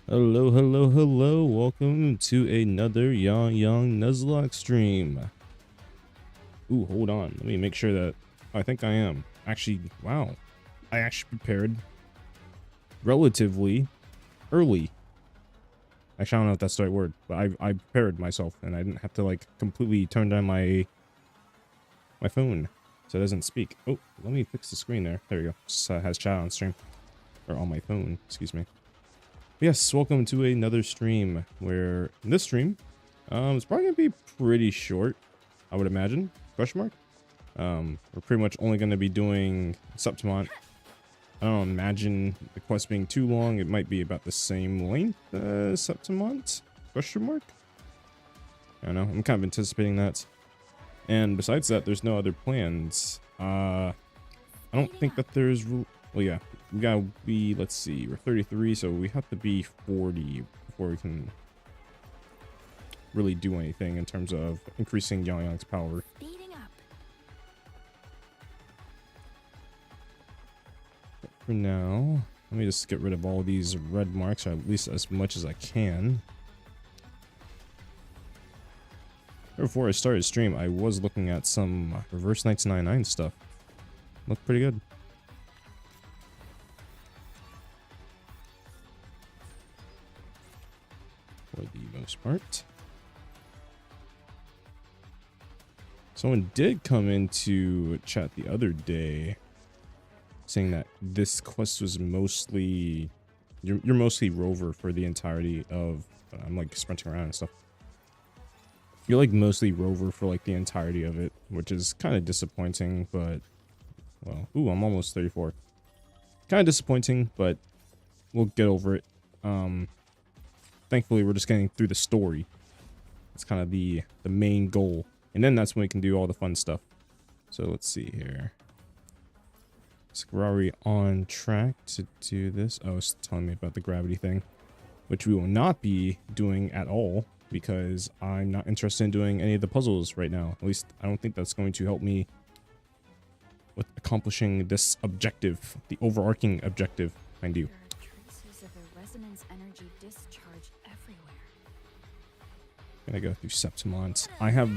Hello, hello, hello. Welcome to another Yangyang Nuzlocke stream. Ooh, hold on. Let me make sure that I think I am. Actually, wow. I actually prepared relatively early. Actually, I don't know if that's the right word, but I prepared myself and I didn't have to like completely turn down my phone so it doesn't speak. Oh, let me fix the screen there. There we go. Just has chat on stream. Or on my phone, excuse me. Yes, welcome to another stream where in this stream, it's probably gonna be pretty short, I would imagine. Question mark. We're pretty much only gonna be doing Septimont. I don't imagine the quest being too long. It might be about the same length as Septimont. Question mark. I don't know. I'm kind of anticipating that. And besides that, there's no other plans. I don't think that there's. Well, yeah, we gotta be, let's see, we're 33, so we have to be 40 before we can really do anything in terms of increasing Yangyang's power. But for now, let me just get rid of all these red marks, or at least as much as I can. Before I started stream, I was looking at some Reverse 1999 stuff. Looked pretty good. For the most part. Someone did come into chat the other day saying that this quest was mostly you're mostly rover for the entirety of I'm like sprinting around and stuff. You're like mostly rover for like the entirety of it, which is kind of disappointing, but well, ooh, I'm almost 34. Kind of disappointing, but we'll get over it. Thankfully, we're just getting through the story. It's kind of the main goal. And then that's when we can do all the fun stuff. So let's see here. So are we on track to do this? Oh, it's telling me about the gravity thing. Which we will not be doing at all. Because I'm not interested in doing any of the puzzles right now. At least I don't think that's going to help me with accomplishing this objective. The overarching objective, mind you. Gonna go through Septimont. I have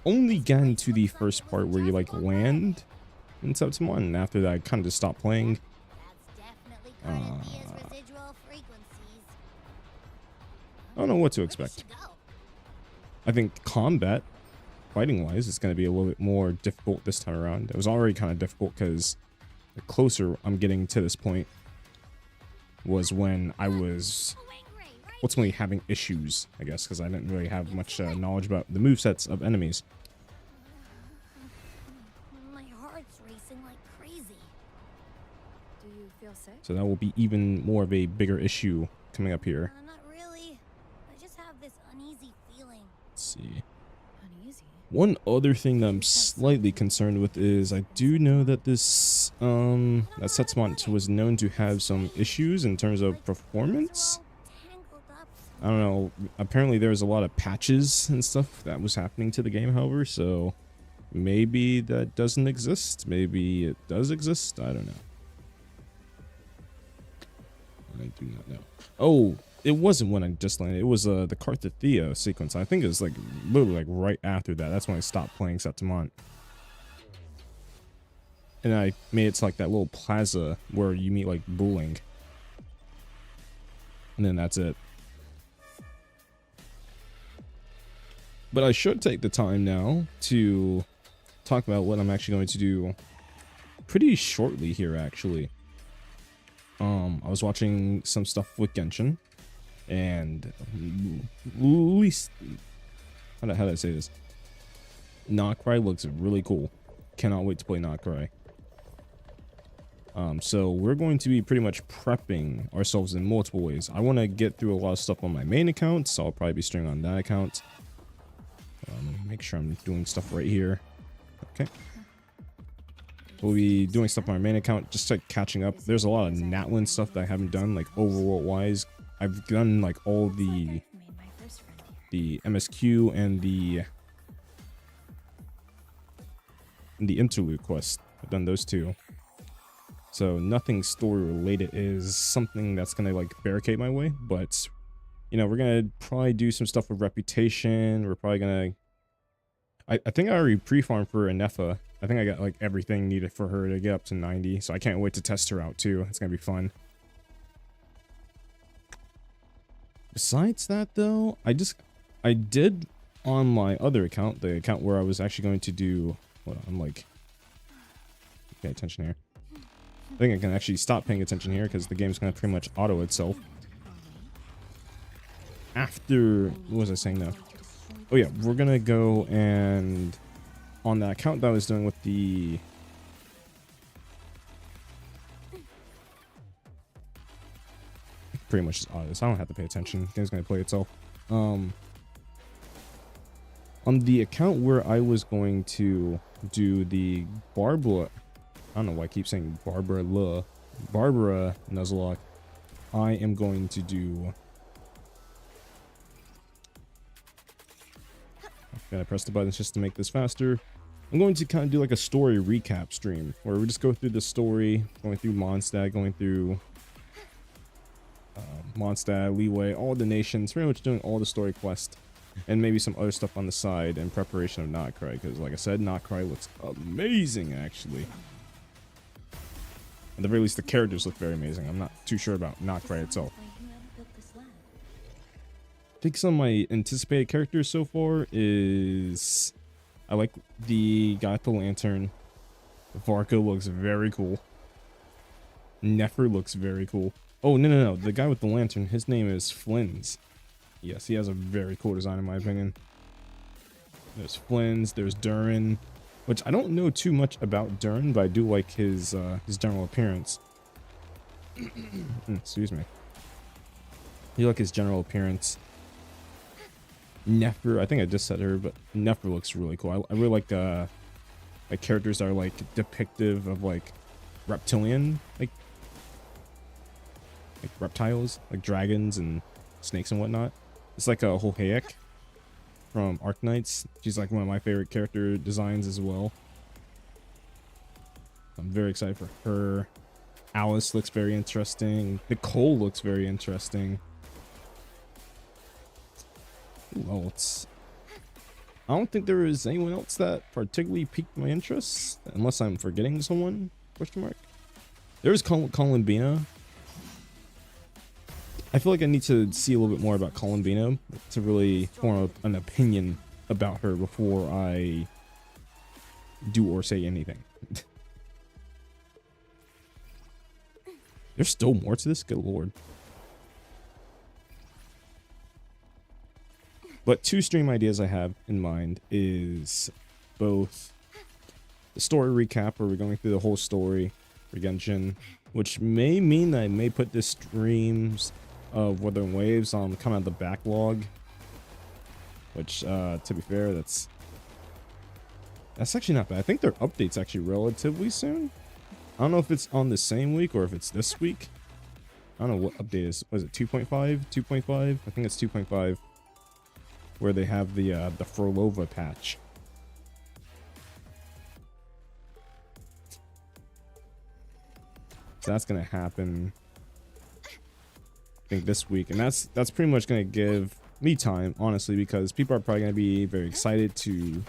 only gotten to the first part where you like land in Septimont, and after that I kind of just stopped playing. I don't know what to expect. I think combat, fighting wise, is going to be a little bit more difficult this time around. It was already kind of difficult because the closer I'm getting to this point was when I was ultimately having issues, I guess, because I didn't really have much knowledge about the movesets of enemies. My heart's racing like crazy. Do you feel sick? So that will be even more of a bigger issue coming up here. Not really. I just have this uneasy feeling. Let's see. Uneasy? One other thing that I'm slightly concerned with is I do know that this that Septimont was known to have some issues in terms of performance. I don't know, apparently there's a lot of patches and stuff that was happening to the game, however, so maybe that doesn't exist, maybe it does exist, I don't know. I do not know. Oh, it wasn't when I just landed, it was the Carthathea sequence. I think it was like literally like right after that. That's when I stopped playing Septimont. And I made it to like that little plaza where you meet like Booling. And then that's it. But I should take the time now to talk about what I'm actually going to do pretty shortly here, actually. I was watching some stuff with Genshin, and Luis, how did I say this? Noctry looks really cool. Cannot wait to play Noctry. So we're going to be pretty much prepping ourselves in multiple ways. I want to get through a lot of stuff on my main account, so I'll probably be streaming on that account. Make sure I'm doing stuff right here. Okay. We'll be doing stuff on our main account, just like catching up. There's a lot of Natlan stuff that I haven't done, like overworld wise. I've done like all the MSQ and the interlude quest. I've done those two. So nothing story related is something that's gonna like barricade my way, but you know, we're gonna probably do some stuff with reputation. We're probably gonna I think I already pre-farmed for Anefa. I think I got like everything needed for her to get up to 90, so I can't wait to test her out too. It's gonna be fun. Besides that though, I did on my other account, the account where I was actually going to do, hold on, I'm like, pay attention here. I think I can actually stop paying attention here because the game's gonna pretty much auto itself. After, what was I saying now? Oh yeah, we're gonna go and on that account that I was doing with the pretty much just auto, so I don't have to pay attention. The game's gonna play itself. On the account where I was going to do the Barbara, I don't know why I keep saying Barbara Nuzlocke, I am going to do. Gotta press the buttons just to make this faster. I'm going to kind of do like a story recap stream where we just go through the story, going through Mondstadt, going through Mondstadt, Leeway, all the nations, pretty much doing all the story quests, and maybe some other stuff on the side in preparation of Not Cry, because like I said, Not Cry looks amazing actually. At the very least, the characters look very amazing. I'm not too sure about Not Cry itself. I think some of my anticipated characters so far is I like the guy with the lantern. Varka looks very cool. Nefer looks very cool. Oh, no. The guy with the lantern, his name is Flynn's. Yes, he has a very cool design in my opinion. There's Flynn's, there's Durin, which I don't know too much about Durin, but I do like his general appearance. Excuse me. I do like his general appearance. Nefer, I think I just said her, but Nefer looks really cool. I really like characters that are like depictive of like reptilian, like reptiles, like dragons and snakes and whatnot. It's like a Hohayek from Arknights. She's like one of my favorite character designs as well. I'm very excited for her. Alice looks very interesting. Nicole looks very interesting. Who else? I don't think there is anyone else that particularly piqued my interest, unless I'm forgetting someone, question mark. There's Columbina. I feel like I need to see a little bit more about Columbina to really form an opinion about her before I do or say anything. There's still more to this? Good lord. But two stream ideas I have in mind is both the story recap, where we're going through the whole story for Genshin, which may mean that I may put the streams of Wuthering Waves on kind of the backlog, which to be fair, that's actually not bad. I think their update's actually relatively soon. I don't know if it's on the same week or if it's this week. I don't know what update is. Was it 2.5? 2.5? I think it's 2.5. Where they have the Frolova patch. So that's gonna happen, I think, this week, and that's pretty much gonna give me time, honestly, because people are probably gonna be very excited to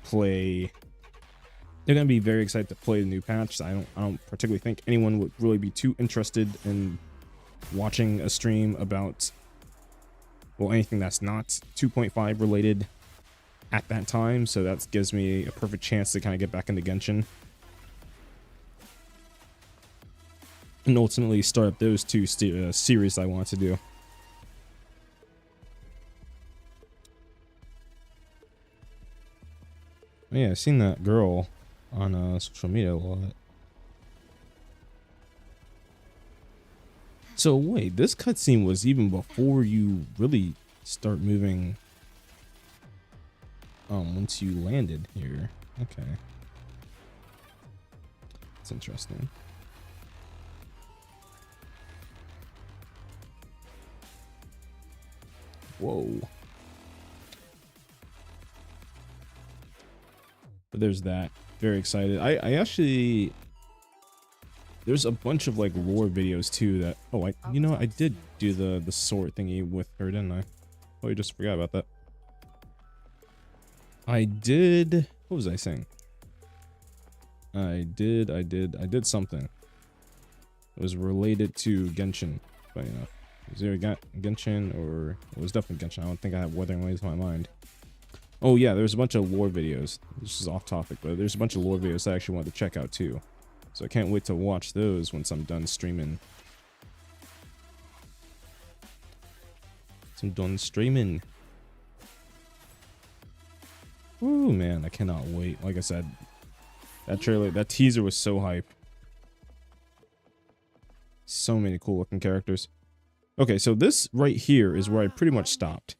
play. They're gonna be very excited to play the new patch. So I don't particularly think anyone would really be too interested in watching a stream about, well, anything that's not 2.5 related at that time. So that gives me a perfect chance to kind of get back into Genshin and ultimately start up those two series I want to do. Yeah, I've seen that girl on social media a lot. So wait, this cutscene was even before you really start moving. Once you landed here. Okay. That's interesting. Whoa. But there's that. Very excited. I actually There's a bunch of like lore videos too that, oh, you know, I did do the sword thingy with her, didn't I? Oh, you just forgot about that. I did, what was I saying? I did something. It was related to Genshin, funny enough. It was either Genshin or it was definitely Genshin. I don't think I have Wuthering Waves in my mind. Oh yeah, there's a bunch of lore videos. This is off topic, but there's a bunch of lore videos I actually wanted to check out too. So I can't wait to watch those once I'm done streaming. Ooh man, I cannot wait. Like I said, that trailer, that teaser was so hype. So many cool looking characters. Okay, so this right here is where I pretty much stopped.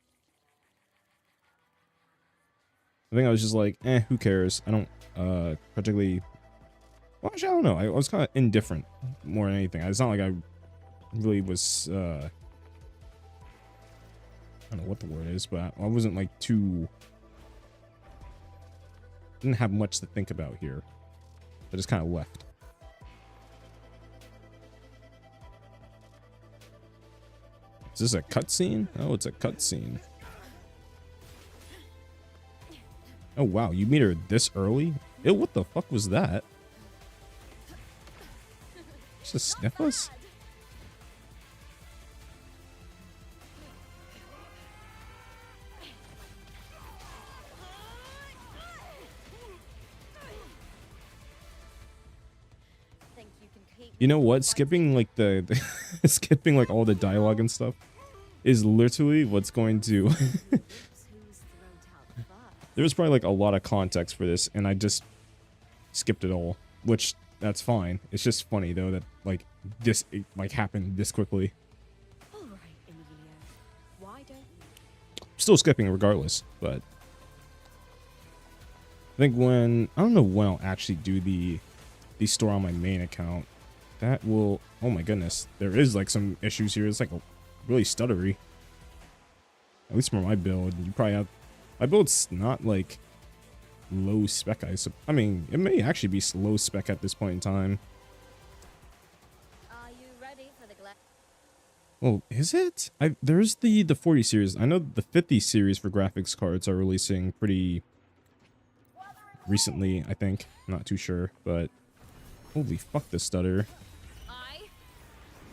I think I was just like, who cares? I don't particularly... Well, actually, I don't know. I was kind of indifferent more than anything. It's not like I really was... I don't know what the word is, but I wasn't like too... Didn't have much to think about here. I just kind of left. Is this a cutscene? Oh, it's a cutscene. Oh wow, you meet her this early? Ew, what the fuck was that? Just sniff us? You know what? Skipping like the skipping like all the dialogue and stuff is literally what's going to there was probably like a lot of context for this and I just skipped it all, which that's fine. It's just funny though that like this like happened this quickly. Still skipping regardless, but I think when I don't know when I'll actually do the store on my main account. That will, oh my goodness, there is like some issues here. It's like a really stuttery. At least for my build. You probably have, my build's not like low spec. I mean, it may actually be low spec at this point in time. Are you ready for the Well, is it? There's the 40 series. I know the 50 series for graphics cards are releasing pretty recently, I think. Not too sure, but holy fuck, the stutter.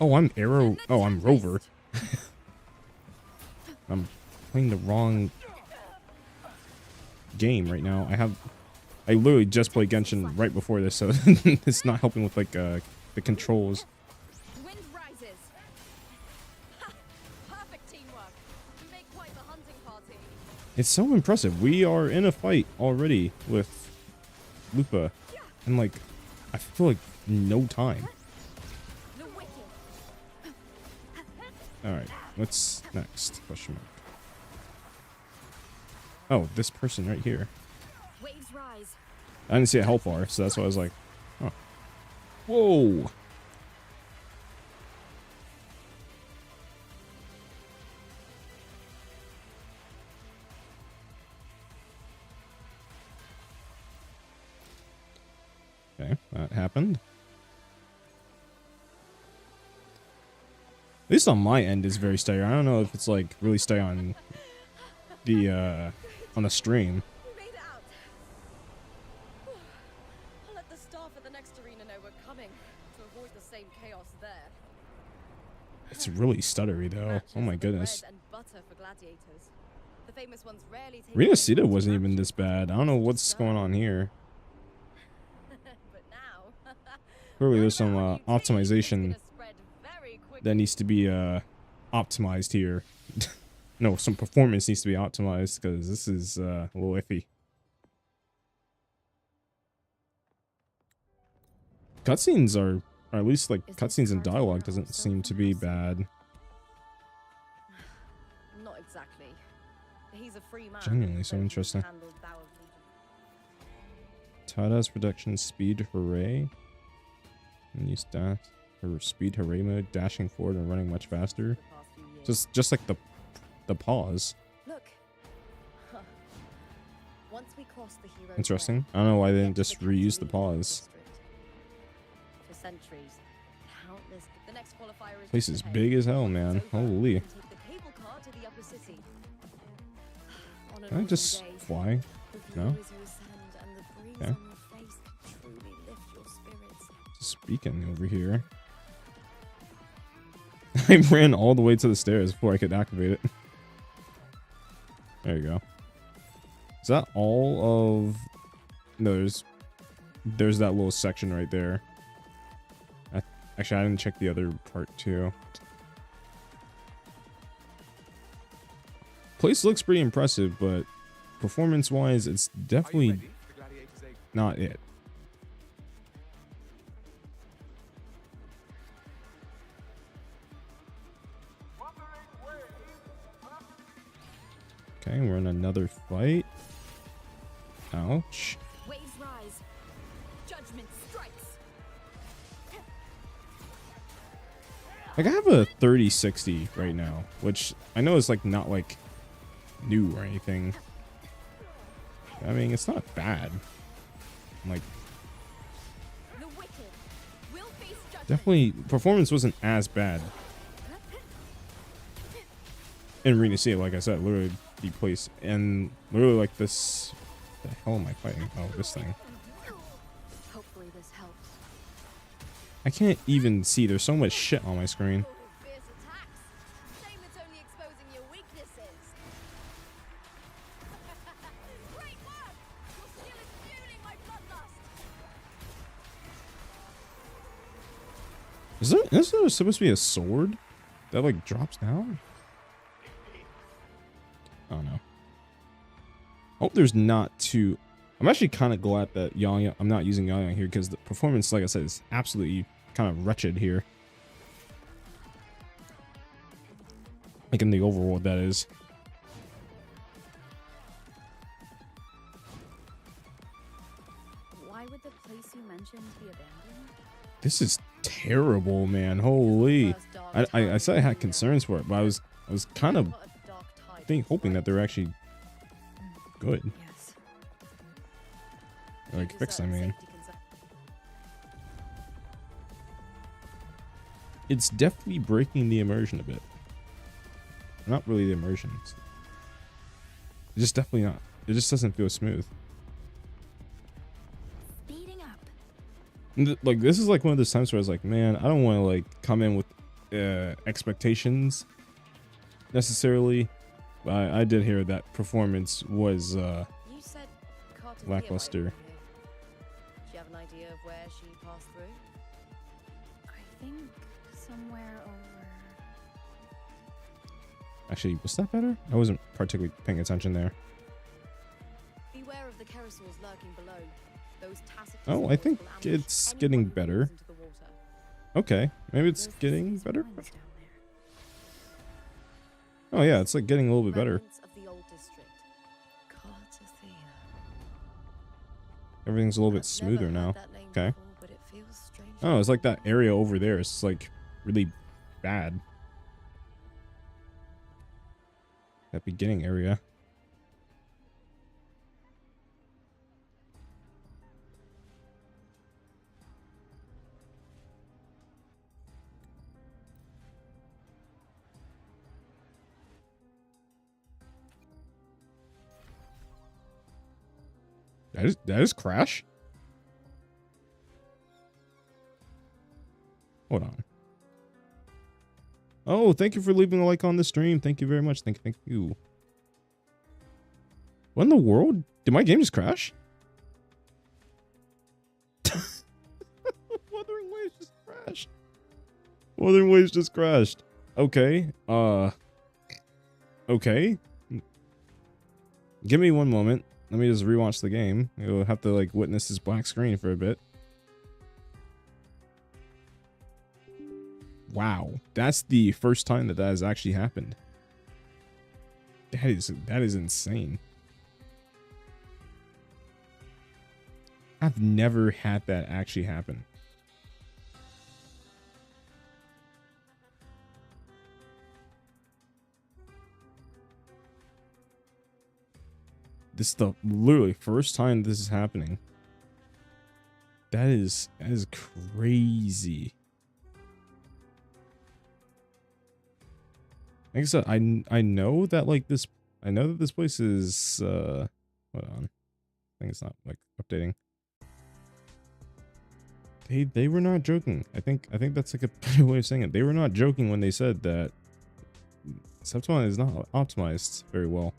Oh, I'm Arrow. Oh, I'm Rover. I'm playing the wrong game right now. I literally just played Genshin right before this, so it's not helping with like the controls. wind rises. Perfect teamwork. You make quite the hunting party. It's so impressive. We are in a fight already with Lupa, and like I feel like no time. Alright, what's next? Question mark. Oh, this person right here. Waves rise. I didn't see a health bar, so that's why I was like, huh. Whoa! Okay, that happened. At least on my end is very steady. I don't know if it's like really steady on the stream. We made it out. I'll let the staff at the next arena know we're coming to avoid the same chaos there. It's really stuttery though. Oh my goodness. Bread and butter for gladiators. The famous ones rarely take Arena Cita wasn't even this bad. I don't know what's going on here. But now, Clearly there's some optimization that needs to be optimized here. No, some performance needs to be optimized because this is a little iffy. Cutscenes are, or at least like cutscenes and dialogue doesn't seem to be bad. Not exactly. He's a free man. Genuinely so interesting. Tada's production speed hooray. And use dash or speed hooray mode, dashing forward and running much faster. Just like the pause. Look. Once we cross the hero Interesting. I don't know why they didn't just reuse the pause. For centuries. Countless. The next qualifier is Place just is ahead. big as hell, Once man. it's over, Holy. you can take the cable car to the upper city. On an Can I awesome just day, fly? the No? view as you ascend and the breeze Okay. on your face can truly lift your spirits. Speaking over here. I ran all the way to the stairs before I could activate it. There you go. Is that all of... No, there's that little section right there. Actually, I didn't check the other part too. Place looks pretty impressive, but performance-wise, it's definitely not it. Okay, we're in another fight. Ouch. Waves rise. Judgment strikes. Like, I have a 3060 right now, which I know is like not like new or anything. I mean, it's not bad. Like, The wicked will face judgment. definitely performance wasn't as bad in Arena C. Like I said, literally the place and literally like this. The hell am I fighting? Oh, this thing. Hopefully this helps. I can't even see. There's so much shit on my screen. Fierce attacks. Shame it's only exposing your weaknesses. Great work! Your skill is fueling my bloodlust. Is there supposed to be a sword that like drops down? I don't know. Hope there's not too. I'm actually kind of glad that Yangyang. I'm not using Yangyang here because the performance, like I said, is absolutely kind of wretched here. Like in the overworld, that is. Why would the place you mentioned be abandoned? This is terrible, man. Holy. First dark I said I tide had concerns for it, but I was kind of What a dark tide hoping that they're actually good. Yes. Like fixed, I mean. It's definitely breaking the immersion a bit. Not really the immersion. It's just definitely not. It just doesn't feel smooth. Speeding up. Like, this is like one of those times where I was like, man, I don't want to like come in with expectations necessarily. But I did hear that performance was You said Carter lackluster. Do you have an idea of where she passed through? I think somewhere over. Actually, was that better? I wasn't particularly paying attention there. Beware of the carousels lurking below. Those tacit Oh, I think will ambush it's anyone getting who better. falls into the water. Okay, maybe it's There's getting these better. mines down there. Oh yeah, it's like getting a little bit better. Remnants of the old district. Carter. Everything's a little bit I've smoother never now. heard that name Okay. before, but it feels strange. Oh, it's like that area over there. It's like really bad. That beginning area. That is Crash? Hold on. Oh, thank you for leaving a like on the stream. Thank you very much. Thank you. What in the world? Did my game just crash? Wuthering Waves just crashed. Wuthering Waves just crashed. Okay. Okay. Give me one moment. Let me just rewatch the game. You'll have to like witness this black screen for a bit. Wow, that's the first time that has actually happened. That is insane. I've never had that actually happen. This is the literally first time this is happening. that is crazy. Like I said, I know that like this, I know that this place is hold on, I think it's not like updating. They were not joking. I think that's like a better way of saying it. They were not joking when they said that Septimon is not optimized very well.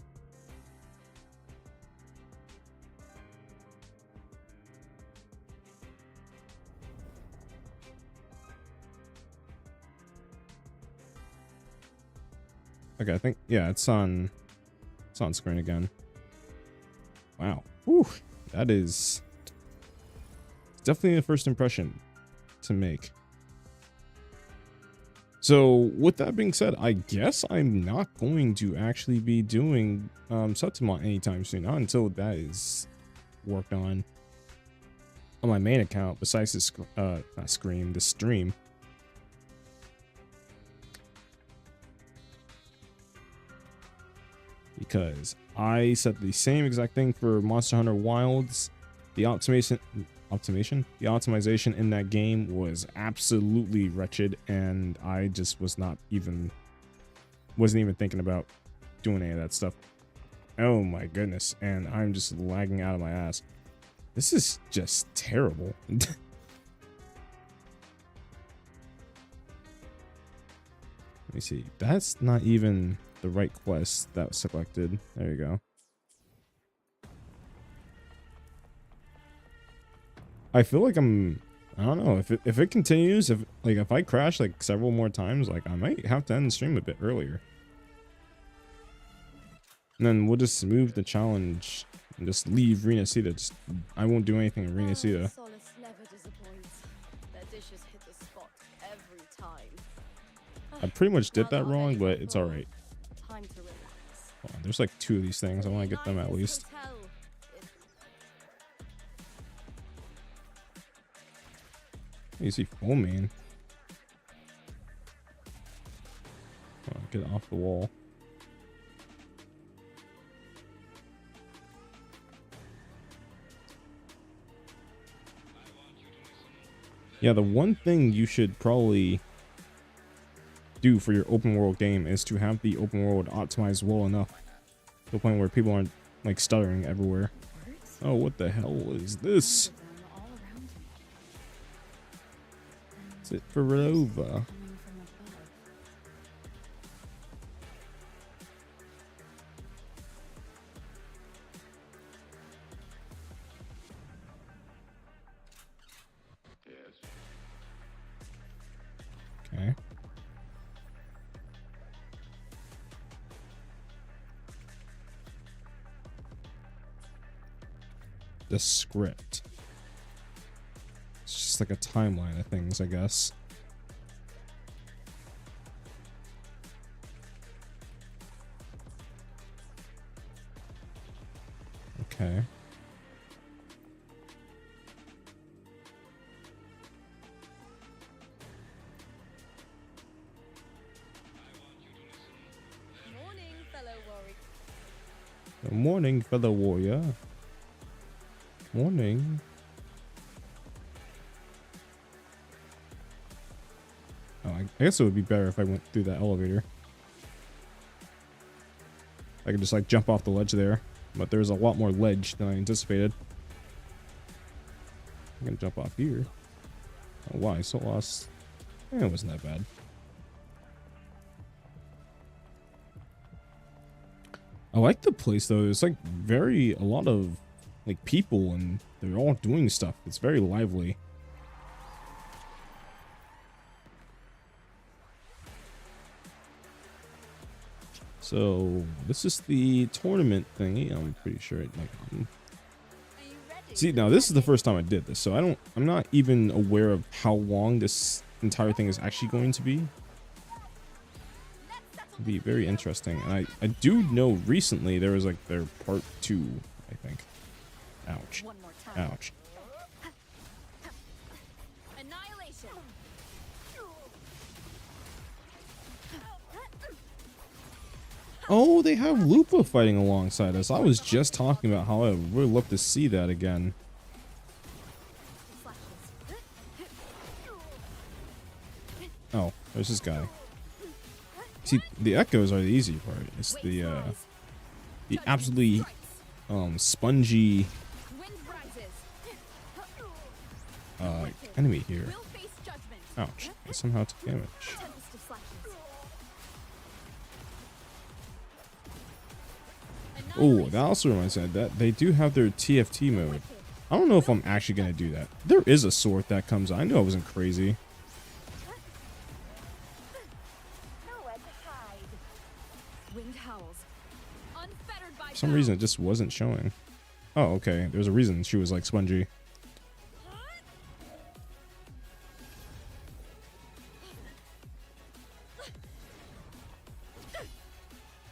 Okay, I think, yeah, it's on screen again. Wow. Whew. That is definitely a first impression to make. So with that being said, I guess I'm not going to actually be doing Septimon anytime soon, not until that is worked on my main account, besides this not scream, the stream. Because I said the same exact thing for Monster Hunter Wilds. The optimization in that game was absolutely wretched, and I just wasn't even thinking about doing any of that stuff. Oh my goodness, and I'm just lagging out of my ass. This is just terrible. Let me see. That's not even the right quest that was selected. There you go. I feel like I don't know, if it continues, if I crash like several more times, like I might have to end the stream a bit earlier. And then we'll just move the challenge and just leave Renacita. I won't do anything in Renacita. Solace never disappoints. Their dishes hit the spot every time. I pretty much did that wrong, but it's alright. Time to relax. Oh, there's like 2 of these things. I want to get them at least. You see foaming. Oh, get it off the wall. Yeah, the one thing you should probably do for your open world game is to have the open world optimized well enough to the point where people aren't like stuttering everywhere. Oh, what the hell is this? Is it for Rova? Okay. The script. It's just like a timeline of things, I guess. Okay. Morning, fellow warrior. Good morning, fellow warrior. Morning. Oh, I guess it would be better if I went through that elevator. I could just like jump off the ledge there, but there's a lot more ledge than I anticipated. I'm gonna jump off here. Oh wow, so lost. It wasn't that bad. I like the place though. It's like a lot of like people, and they're all doing stuff. It's very lively. So this is the tournament thingy. I'm pretty sure it might come. See, now this is the first time I did this, so I'm not even aware of how long this entire thing is actually going to be. It'll be very interesting. And I do know recently there was like their part 2, I think. Ouch. Ouch. Annihilation. Oh, they have Lupa fighting alongside us. I was just talking about how I would really love to see that again. there's this guy. See, the echoes are the easy part. It's the absolutely spongy enemy here. Ouch! I somehow took damage. Oh, that also reminds me that they do have their TFT mode. I don't know if I'm actually gonna do that. There is a sword that comes. I knew I wasn't crazy. For some reason, it just wasn't showing. Oh, okay. There's a reason she was like spongy.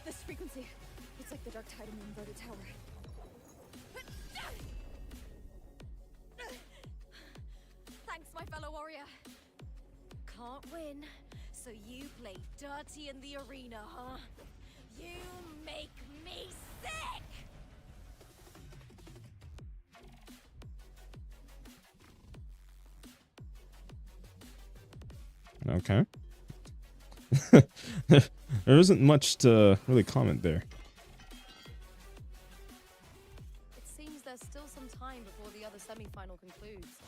This frequency, it's like the dark tide in the inverted tower. Thanks, my fellow warrior. Can't win, so you play dirty in the arena, huh? You make me sick! Okay. There isn't much to really comment there. It seems there's still some time before the other semi-final concludes.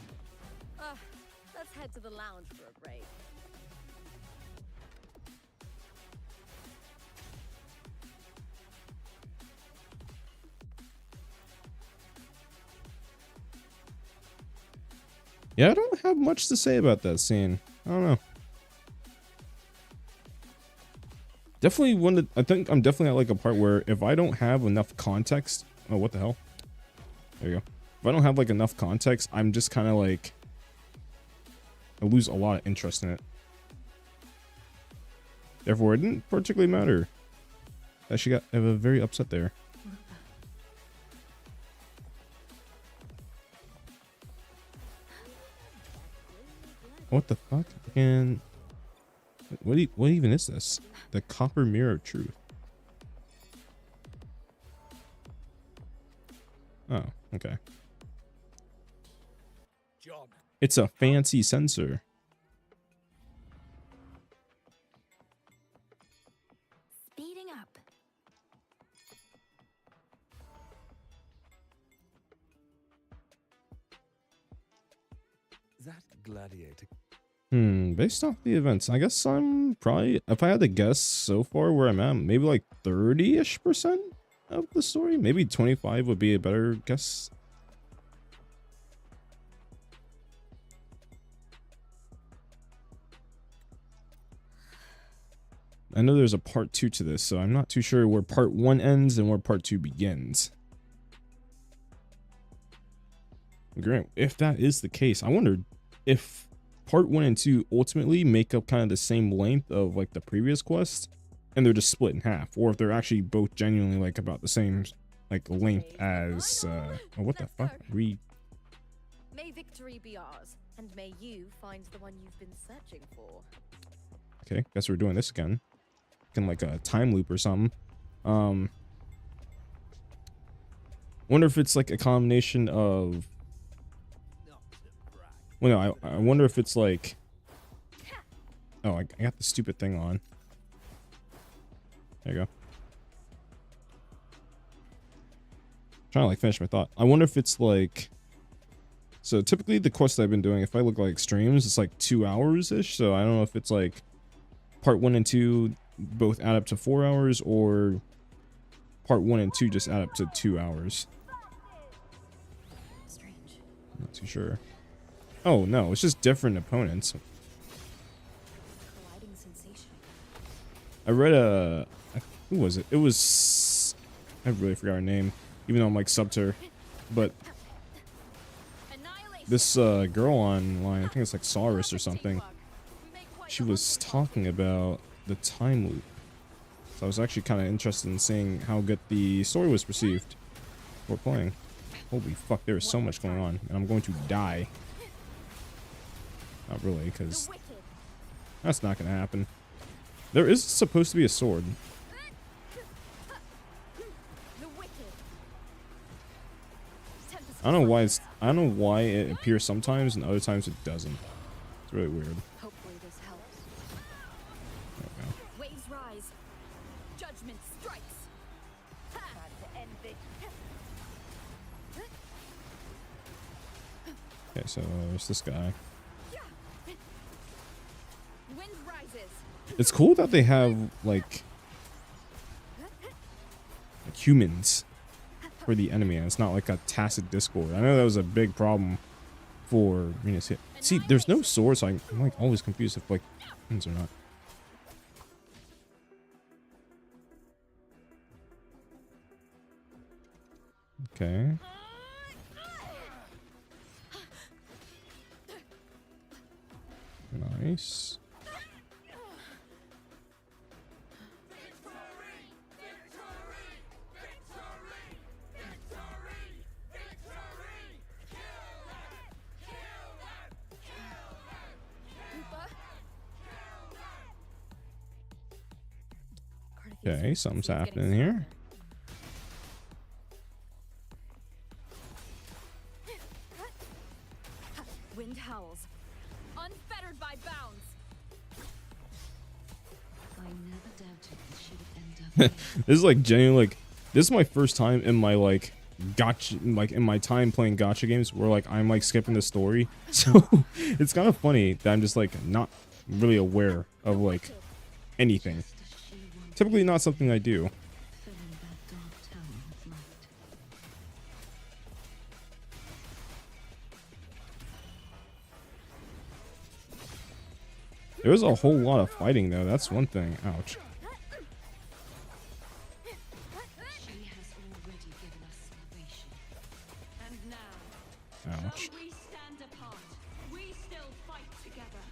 Let's head to the lounge for a break. Yeah, I don't have much to say about that scene. I don't know. Definitely I think I'm definitely at like a part where if I don't have enough context. Oh, what the hell? There you go. If I don't have like enough context, I'm just kind of like, I lose a lot of interest in it. Therefore, it didn't particularly matter that she got very upset there. What the fuck? And what even is this? The copper mirror of truth. Oh, okay. It's a fancy sensor. Speeding up. That gladiator. Based off the events, I guess I'm probably, if I had to guess so far where I'm at, maybe like 30-ish% of the story. Maybe 25 would be a better guess. I know there's a part 2 to this, so I'm not too sure where part 1 ends and where part 2 begins. Grant, if that is the case, I wonder if part 1 and 2 ultimately make up kind of the same length of like the previous quest, and they're just split in half, or if they're actually both genuinely like about the same like length as oh, what the fuck? May victory be ours, and may you find the one you've been searching for. Okay, guess we're doing this again. Can like a time loop or something. Wonder if it's like a combination of. Well, no, I wonder if it's like. Oh, I got the stupid thing on. There you go. Trying to like finish my thought. I wonder if it's like. So typically the quests I've been doing, if I look like streams, it's like 2 hours ish. So I don't know if it's like part 1 and 2 both add up to 4 hours, or part 1 and 2 just add up to 2 hours. Strange. Not too sure. Oh no, it's just different opponents. Colliding sensation. I read who was it? It was, I really forgot her name, even though I'm like subbed to her. But this girl online, I think it's like Saurus or something, she was talking about the time loop. So I was actually kind of interested in seeing how good the story was perceived before playing. Holy fuck, there is so much going on, and I'm going to die. Not really, because that's not going to happen. There is supposed to be a sword. I don't know why it appears sometimes and other times it doesn't. It's really weird. Hopefully this helps. rise. Judgment strikes. Ha! To end this. Okay, so there's this guy. Wind rises. It's cool that they have like humans for the enemy, and it's not like a tacit discord. I know that was a big problem for Venus. See, there's no sword, so I'm like always confused if like humans or not. Okay. Nice. Okay, something's happening here. Wind howls, unfettered by bounds. I never doubted this should end up. This is like genuinely like this is my first time in my like gotcha, like in my time playing gotcha games where like I'm like skipping the story. So it's kind of funny that I'm just like not really aware of like anything. Just as she wanted, Typically not something I do. filling that dark tower with light. There was a whole lot of fighting though. That's one thing. Ouch. She has already given us salvation. And now, Ouch. Though we stand apart, we still fight together.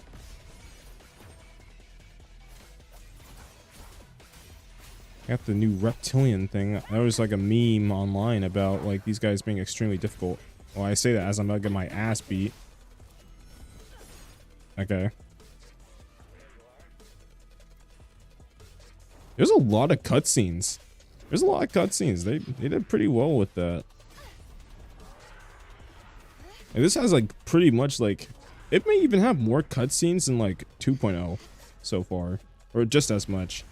Got the new reptilian thing. There was like a meme online about like these guys being extremely difficult. Well, I say that as I'm about to get my ass beat. Okay. There's a lot of cutscenes. There's a lot of cutscenes. They did pretty well with that. And this has like pretty much like it may even have more cutscenes than like 2.0 so far, or just as much.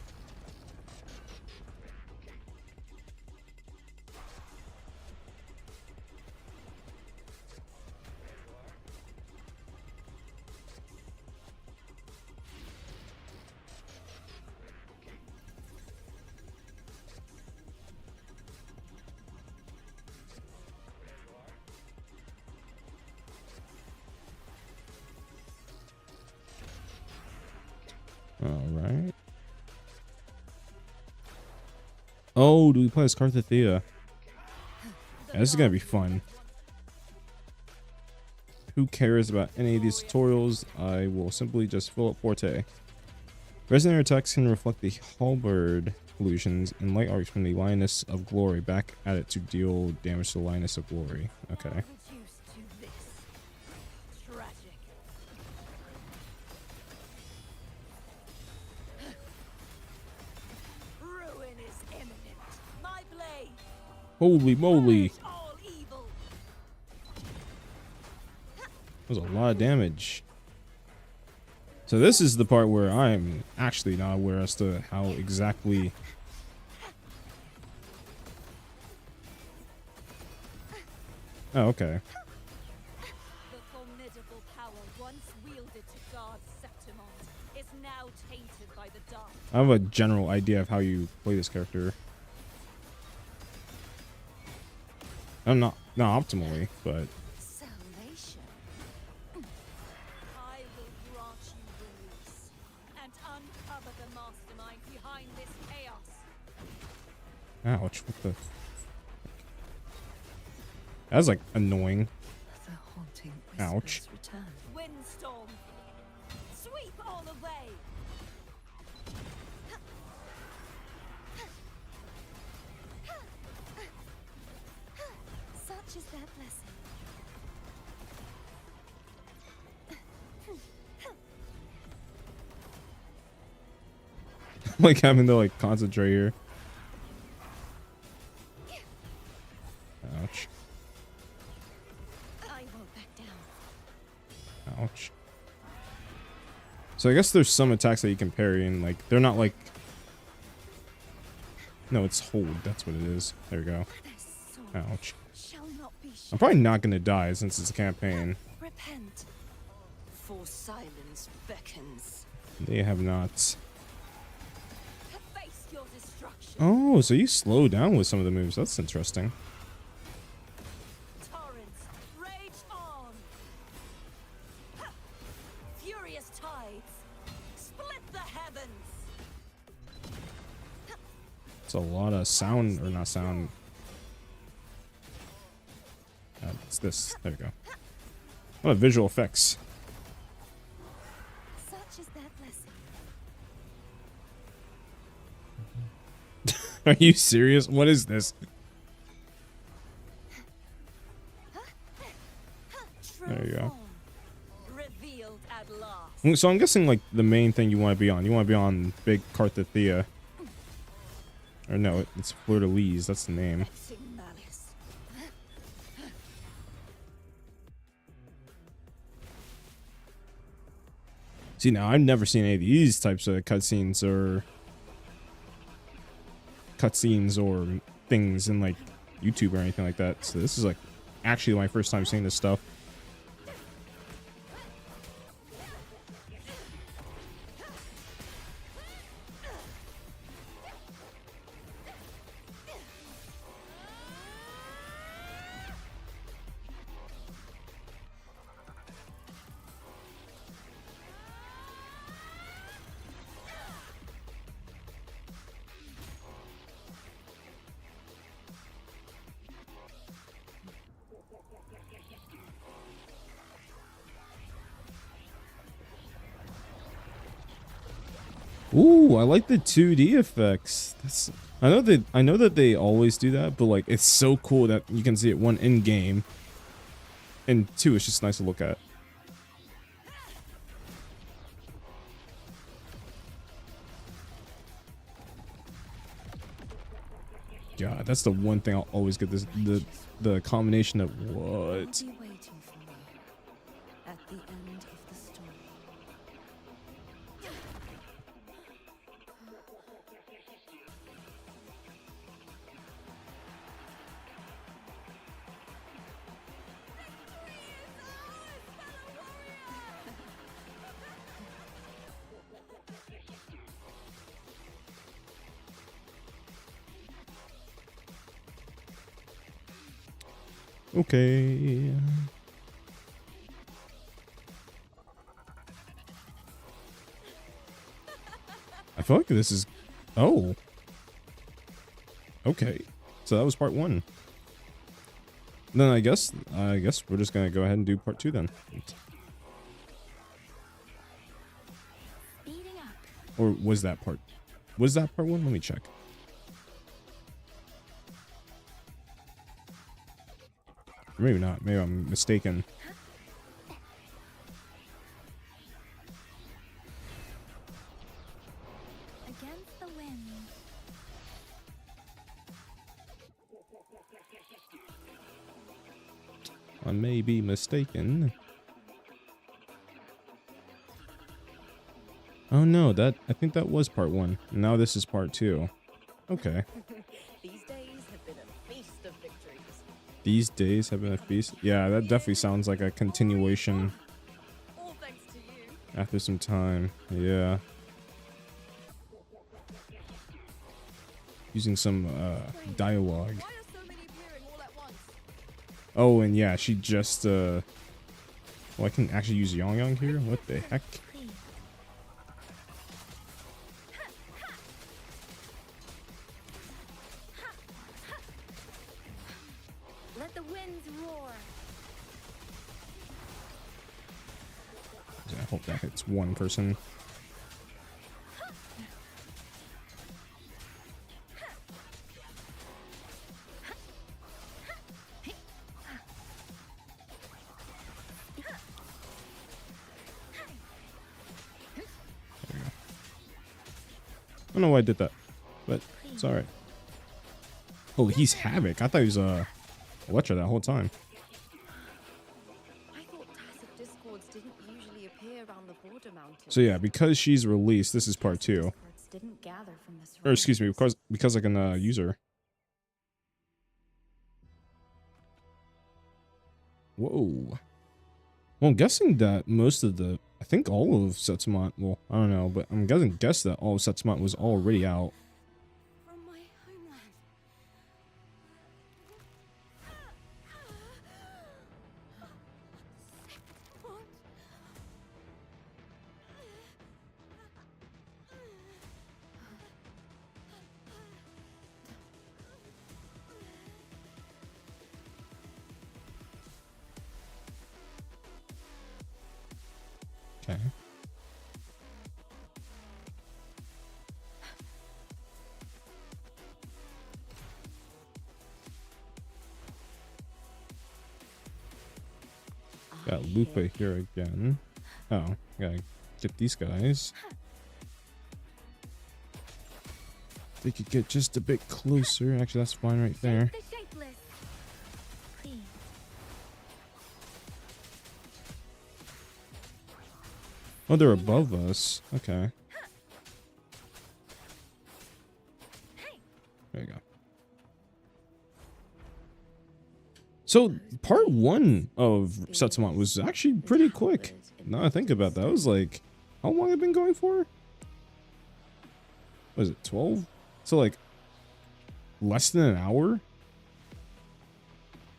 Alright. Oh, do we play as Carthathea? Yeah, this is gonna be fun. Who cares about any of these tutorials? I will simply just fill up Forte. Resonant attacks can reflect the halberd illusions and light arcs from the Lioness of Glory back at it to deal damage to the Lioness of Glory. Okay. reduced to this. Tragic. Ruin is imminent. My blade. Holy moly. Purge all evil. That was a lot of damage. So this is the part where I'm actually not aware as to how exactly... Oh, okay. The formidable power once wielded to guard Septimont is now tainted by the dark. I have a general idea of how you play this character. I'm not optimally, but Salvation. I will grant you release and uncover the mastermind behind this chaos. ouch, what the... That was like annoying. The haunting Ouch. whispers return. Windstorm. Sweep all away. Such is their blessing. Like having to like concentrate here. Ouch. I won't back down. Ouch. So I guess there's some attacks that you can parry and like they're not like No, it's hold. That's what it is. There we go. This soul Ouch. shall not be I'm probably not gonna die since it's a campaign. Repent. For silence beckons. They have not. Face your destruction. Oh, so you slow down with some of the moves. That's interesting. Torrents, rage on. Ha! Furious tides, split the heavens. It's a lot of sound, or not sound. It's this. There we go. A lot of visual effects. Such is their blessing. Are you serious? What is this? There you go. True form, revealed at last. So I'm guessing like the main thing you want to be on. You want to be on Big Carthathea. Or no, it's Fleur de Lis. That's the name. Vexing malice. See, now I've never seen any of these types of cutscenes or things in like YouTube or anything like that. So this is like actually my first time seeing this stuff. Ooh, I like the 2D effects. That's I know that they always do that, but like it's so cool that you can see it one in game, and two, it's just nice to look at. God, that's the one thing I'll always get this the combination of what. I'll be waiting for you at the end of the story. Okay. I feel like this is... Oh. Okay. So that was part 1. Then I guess we're just gonna go ahead and do part 2 then. Speeding up. Or was that part 1? Let me check. Maybe not. Maybe I'm mistaken. Against the wind. I may be mistaken. Oh no, I think that was part 1. Now this is part 2. Okay. These days have been a feast of victories. These days have been a feast. Yeah, that definitely sounds like a continuation All thanks to you. after some time. Yeah. Using some dialogue. Why are so many appearing all at once? Oh, and yeah, she just well, I can actually use Yangyang here? What the heck? Please. Let the winds roar. I hope that hits one person. I don't know why I did that, but it's alright. Oh, he's Havoc. I thought he was Electra that whole time. I thought tacit discords didn't usually appear around the border mountains. So yeah, because she's released, this is part 2. didn't gather from the Or excuse me, surroundings. because I can use her. Whoa. Well, I'm guessing that most of the, I think all of Setsumont, well, I don't know, but I'm gonna guess that all of Setsumont was already out. From my homeland. What? Okay. Got Lupa here again. Oh, gotta get these guys. They could get just a bit closer. Actually, that's fine right there. The shapeless. Please. Oh, they're above us. Okay. There you go. So, part 1 of Setsumont was actually pretty quick. Now I think about that, I was like, how long have I been going for? Was it 12? So, like, less than an hour?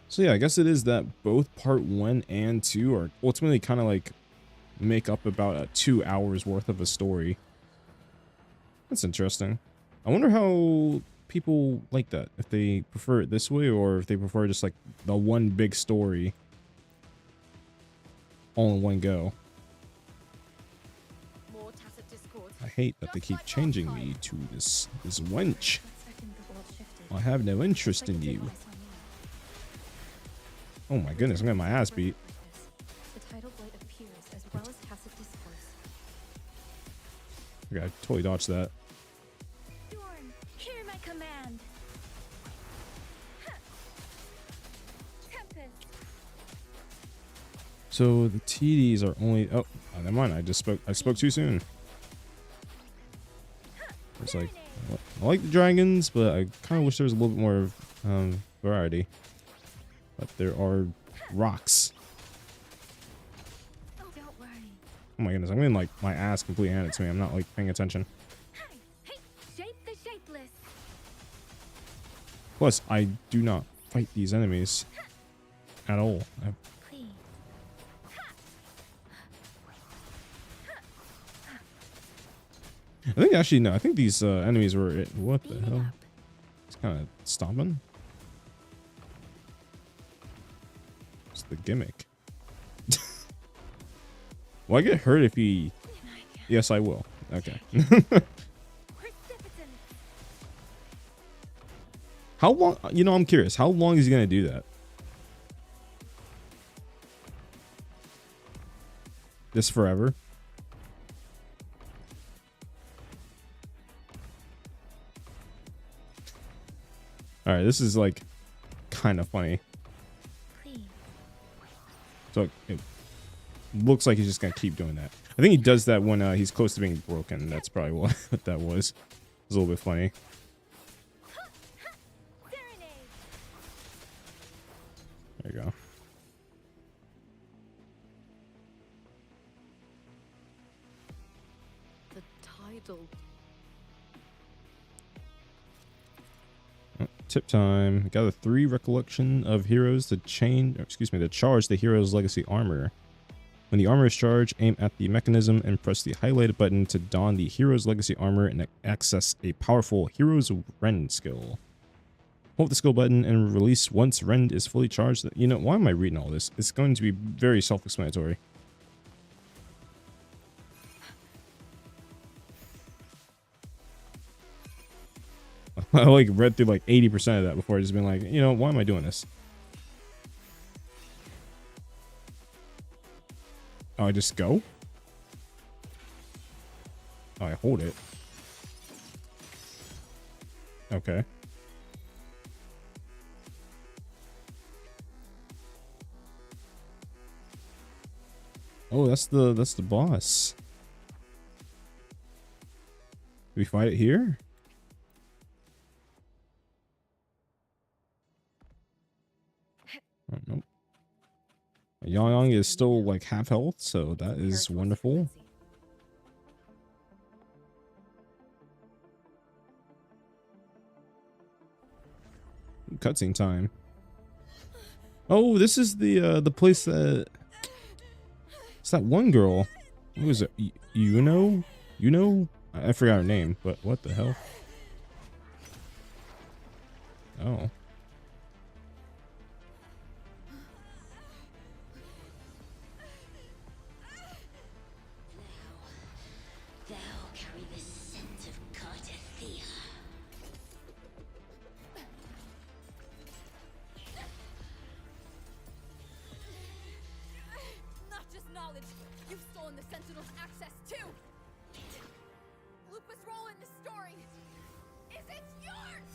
So, yeah, I guess it is that both part 1 and 2 are ultimately kind of like make up about 2 hours worth of a story. That's interesting. I wonder how people like that, if they prefer it this way or if they prefer just like the one big story all in one go. More tacit discord. I hate that they keep Just like changing last me time. to this wench. I think the world shifted. I have no interest in you. Oh my goodness, I'm getting my ass beat. The tidal blade appears as well as tacit discourse. Okay, I totally dodged that. Dorn, hear my command. Tempest. So the TDs are only, oh, never mind, I spoke too soon. It's like, I like the dragons, but I kind of wish there was a little bit more variety. But there are rocks. Oh, don't worry. Oh my goodness, I'm getting like my ass completely handed to me. I'm not like paying attention. Hey, hey, shape the shapeless. Plus, I do not fight these enemies at all. Please. I think actually no. I think these enemies were what the Speed it hell? up. It's kind of stomping. It's the gimmick. Will I get hurt if he? Yes, I will. Okay. Precipitant. How long? You know, I'm curious. How long is he gonna do that? Just forever? All right, this is like kind of funny. Please. So it looks like he's just gonna keep doing that. I think he does that when he's close to being broken. That's probably what that was. It was a little bit funny. Serenade. There you go. The tidal. Tip time. Gather 3 recollection of heroes to to charge the hero's legacy armor. When the armor is charged, aim at the mechanism and press the highlighted button to don the hero's legacy armor and access a powerful hero's rend skill. Hold the skill button and release once rend is fully charged. You know, why am I reading all this? It's going to be very self-explanatory. I like read through like 80% of that before I just been like, you know, why am I doing this? Oh, I just go? Oh, I hold it. Okay. Oh, that's the boss. we fight it here? Oh, nope. Yangyang is still like half health, so that is wonderful. Cutscene time. Oh, this is the place that it's that one girl. Who is it? You know? I forgot her name, but what the hell? Oh. Thou carry the scent of Cartathea. Not just knowledge, you've stolen the Sentinel's access too! Lupus' role in the story is it yours!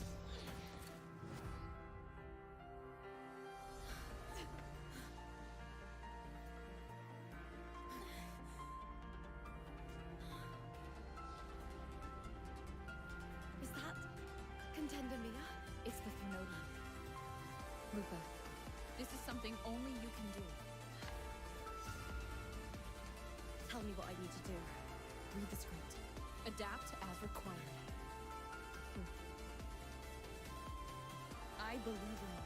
Is that Contender Mia? It's the Thermodium. Lupa, this is something only you can do. Tell me what I need to do. Read the script. Adapt as required. I believe in you,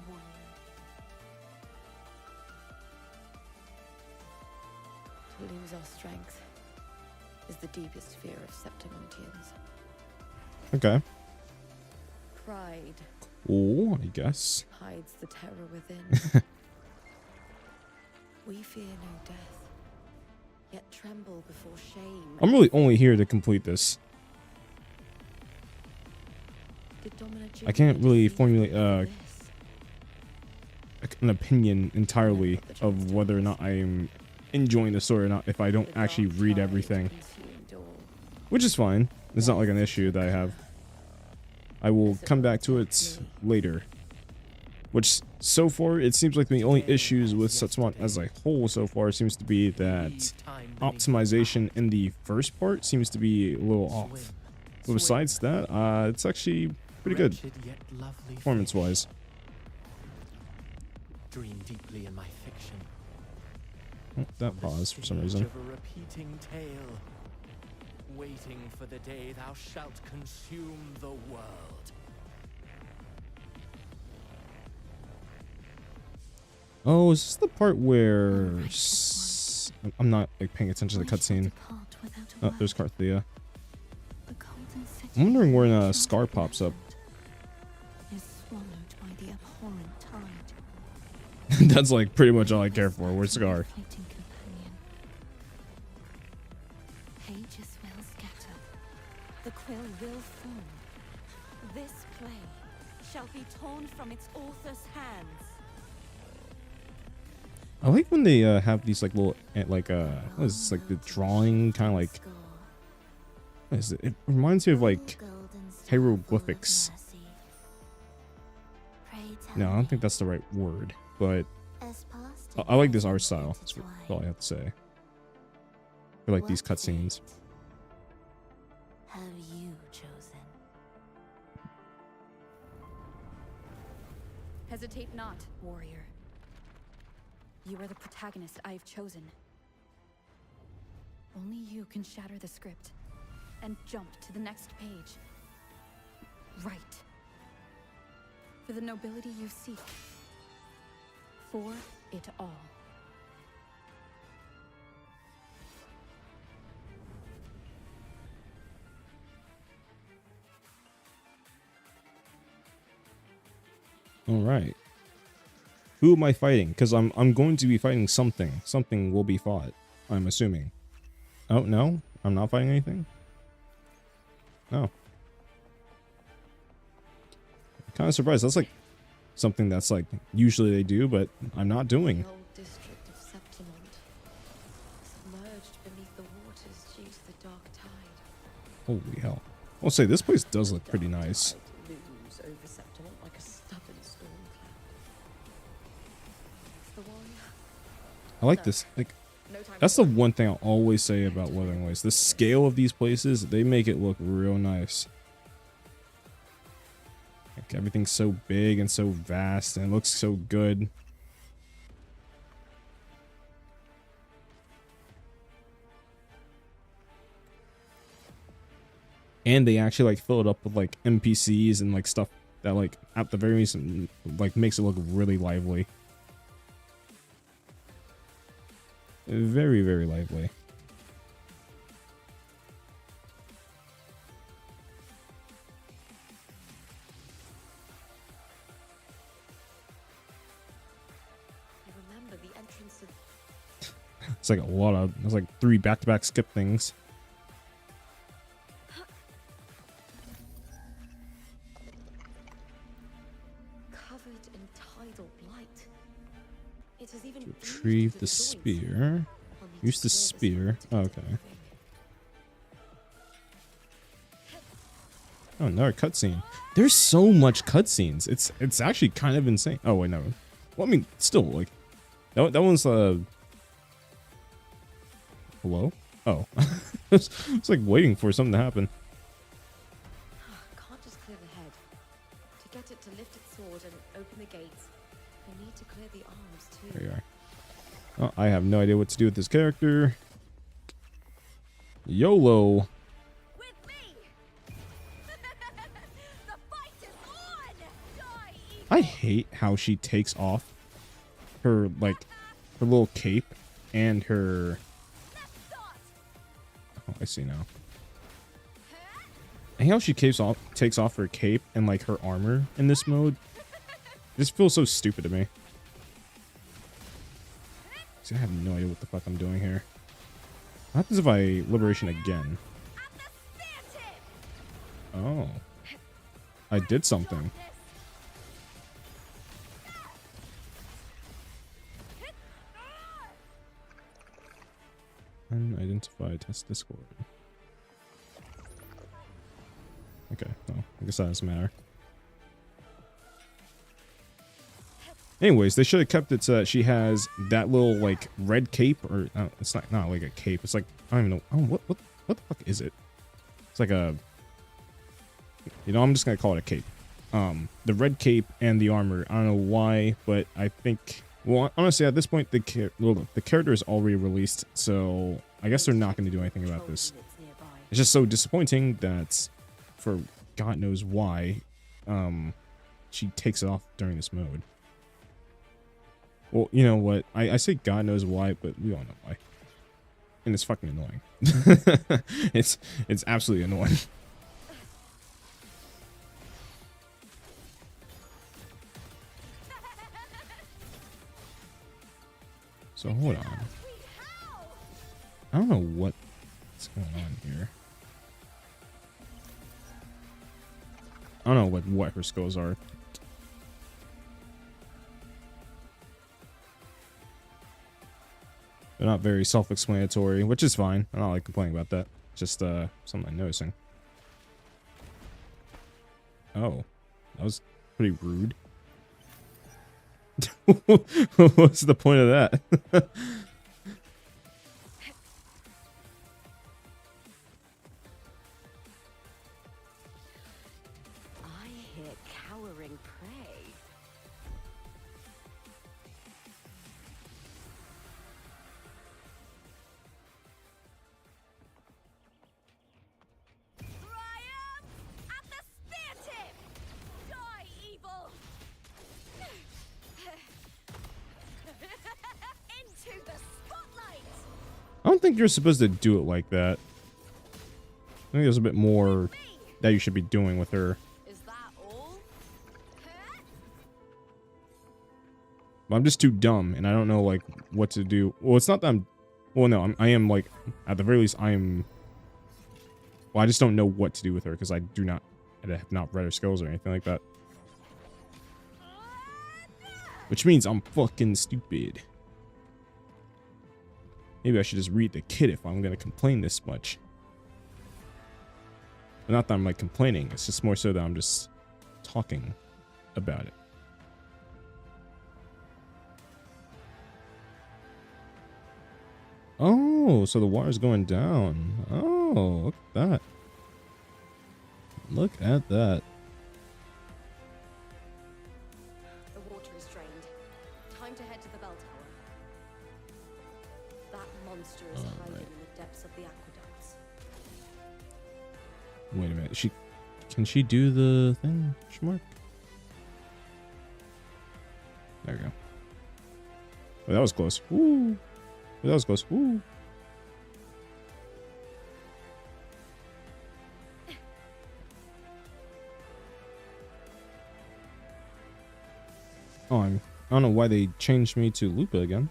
warrior. To lose our strength is the deepest fear of Septimontians. Okay. Pride Oh, I guess. hides the terror within. We fear no death, yet tremble before shame. I'm really only here to complete this. Did Domina I can't really genuinely formulate fear this? an opinion entirely of whether or not I'm enjoying the story or not if I don't The actually dark read tide everything, consumed all. which is fine. It's not like an issue that I have. I will come back to it later. Which, so far, it seems like the only issues with Setsumon as a whole so far seems to be that optimization in the first part seems to be a little off. But besides that, it's actually pretty good, performance-wise. Dream deeply in my fiction. Oh, that paused for some reason. Of a repeating tale, waiting for the day thou shalt consume the world. Oh, is this the part where... I'm not like paying attention to the cutscene. Oh, there's Carthea. I'm wondering when Scar pops up. Is swallowed by the abhorrent tide. That's like pretty much all I care for. Where's Scar? Fleeting companion. Pages will scatter. The quill will form. This play shall be torn from its author's hands. I like when they have these like little like what is this, like the drawing kind of like Scar. what is it? It reminds me of like Golden star hieroglyphics. full of mercy. Pray tell No, I don't me, think that's the right word, but as past I like this art events style. That's intertwine, all I have to say. I like these what cutscenes. fate have you chosen? Hesitate not, warrior. You are the protagonist I have chosen. Only you can shatter the script and jump to the next page. Right. For the nobility you seek. For it all. All right. Who am I fighting? Because I'm going to be fighting something. Something will be fought. I'm assuming. Oh no, I'm not fighting anything. Oh. Kind of surprised. That's like something that's like usually they do, but I'm not doing. The old district of Septimont, submerged beneath the waters due to the dark tide. Holy hell. I'll say this place does look pretty Dark nice. tide looms over Septimont like a stubborn storm cloud. It's the warrior. I like this. Like No time. That's the one thing I'll always say about Wuthering Waves. The scale of these places, they make it look real nice. Like everything's so big and so vast and it looks so good. And they actually like fill it up with like NPCs and like stuff that like at the very least like makes it look really lively. Very, very lively. I remember the entrance to It's like a lot of, there's like 3 back-to-back skip things. covered in tidal blight. It has even Retrieve oozed the to joints. spear. I'll need Use to the clear spear. spot to Oh, get okay. moving. Oh, another cutscene. There's so much cutscenes. It's actually kind of insane. Oh wait, no. Well, I mean, still like that one's hello? Oh. It's like waiting for something to happen. Can't just clear the head. To get it to lift its sword and open the gates, I need to clear the arms too. There you are. Oh, I have no idea what to do with this character. YOLO. With me! The fight is on! Die, evil! I hate how she takes off her like her little cape and her. Let's start! Oh, I see now. I hate how she takes off her cape and like her armor in this mode. It just feels so stupid to me. See, I have no idea what the fuck I'm doing here. What happens if I liberation again? At the spear tip! Oh, I did something. Unidentified test Discord. Okay, well, I guess that doesn't matter. Anyways, they should have kept it so that she has that little like red cape, or it's not like a cape. It's like I don't even know. Oh, what the fuck is it? It's like a, you know, I'm just gonna call it a cape. The red cape and the armor. I don't know why, but I think, well, honestly, at this point, the character is already released, so I guess they're not going to do anything about this. It's just so disappointing that, for God knows why, she takes it off during this mode. Well, you know what? I say God knows why, but we all know why. And it's fucking annoying. It's absolutely annoying. So hold on. I don't know what's going on here. I don't know what her skills are. They're not very self-explanatory, which is fine. I don't like complaining about that. Just something I'm noticing. Oh, that was pretty rude. What's the point of that? I hear cowering prey. Triumph at the spear tip! Die, evil! Into the spotlight! I don't think you're supposed to do it like that. I think there's a bit more that you should be doing with her. Is that all? But I'm just too dumb, and I don't know, like, what to do. Well, it's not that I'm... Well, no, I am, like, at the very least, I am... Well, I just don't know what to do with her, because I have not read her skills or anything like that. Which means I'm fucking stupid. Maybe I should just read the kit if I'm gonna complain this much. But not that I'm, like, complaining. It's just more so that I'm just talking about it. Oh, so the water's going down. Oh, look at that. Look at that. The water is drained. Time to head to the bell tower. That monster is hiding in the depths of the aqueducts. Wait a minute. Can she do the thing? Schmark? There we go. Oh, that was close. Woo. That was close. Woo. Oh, I don't know why they changed me to Lupa again.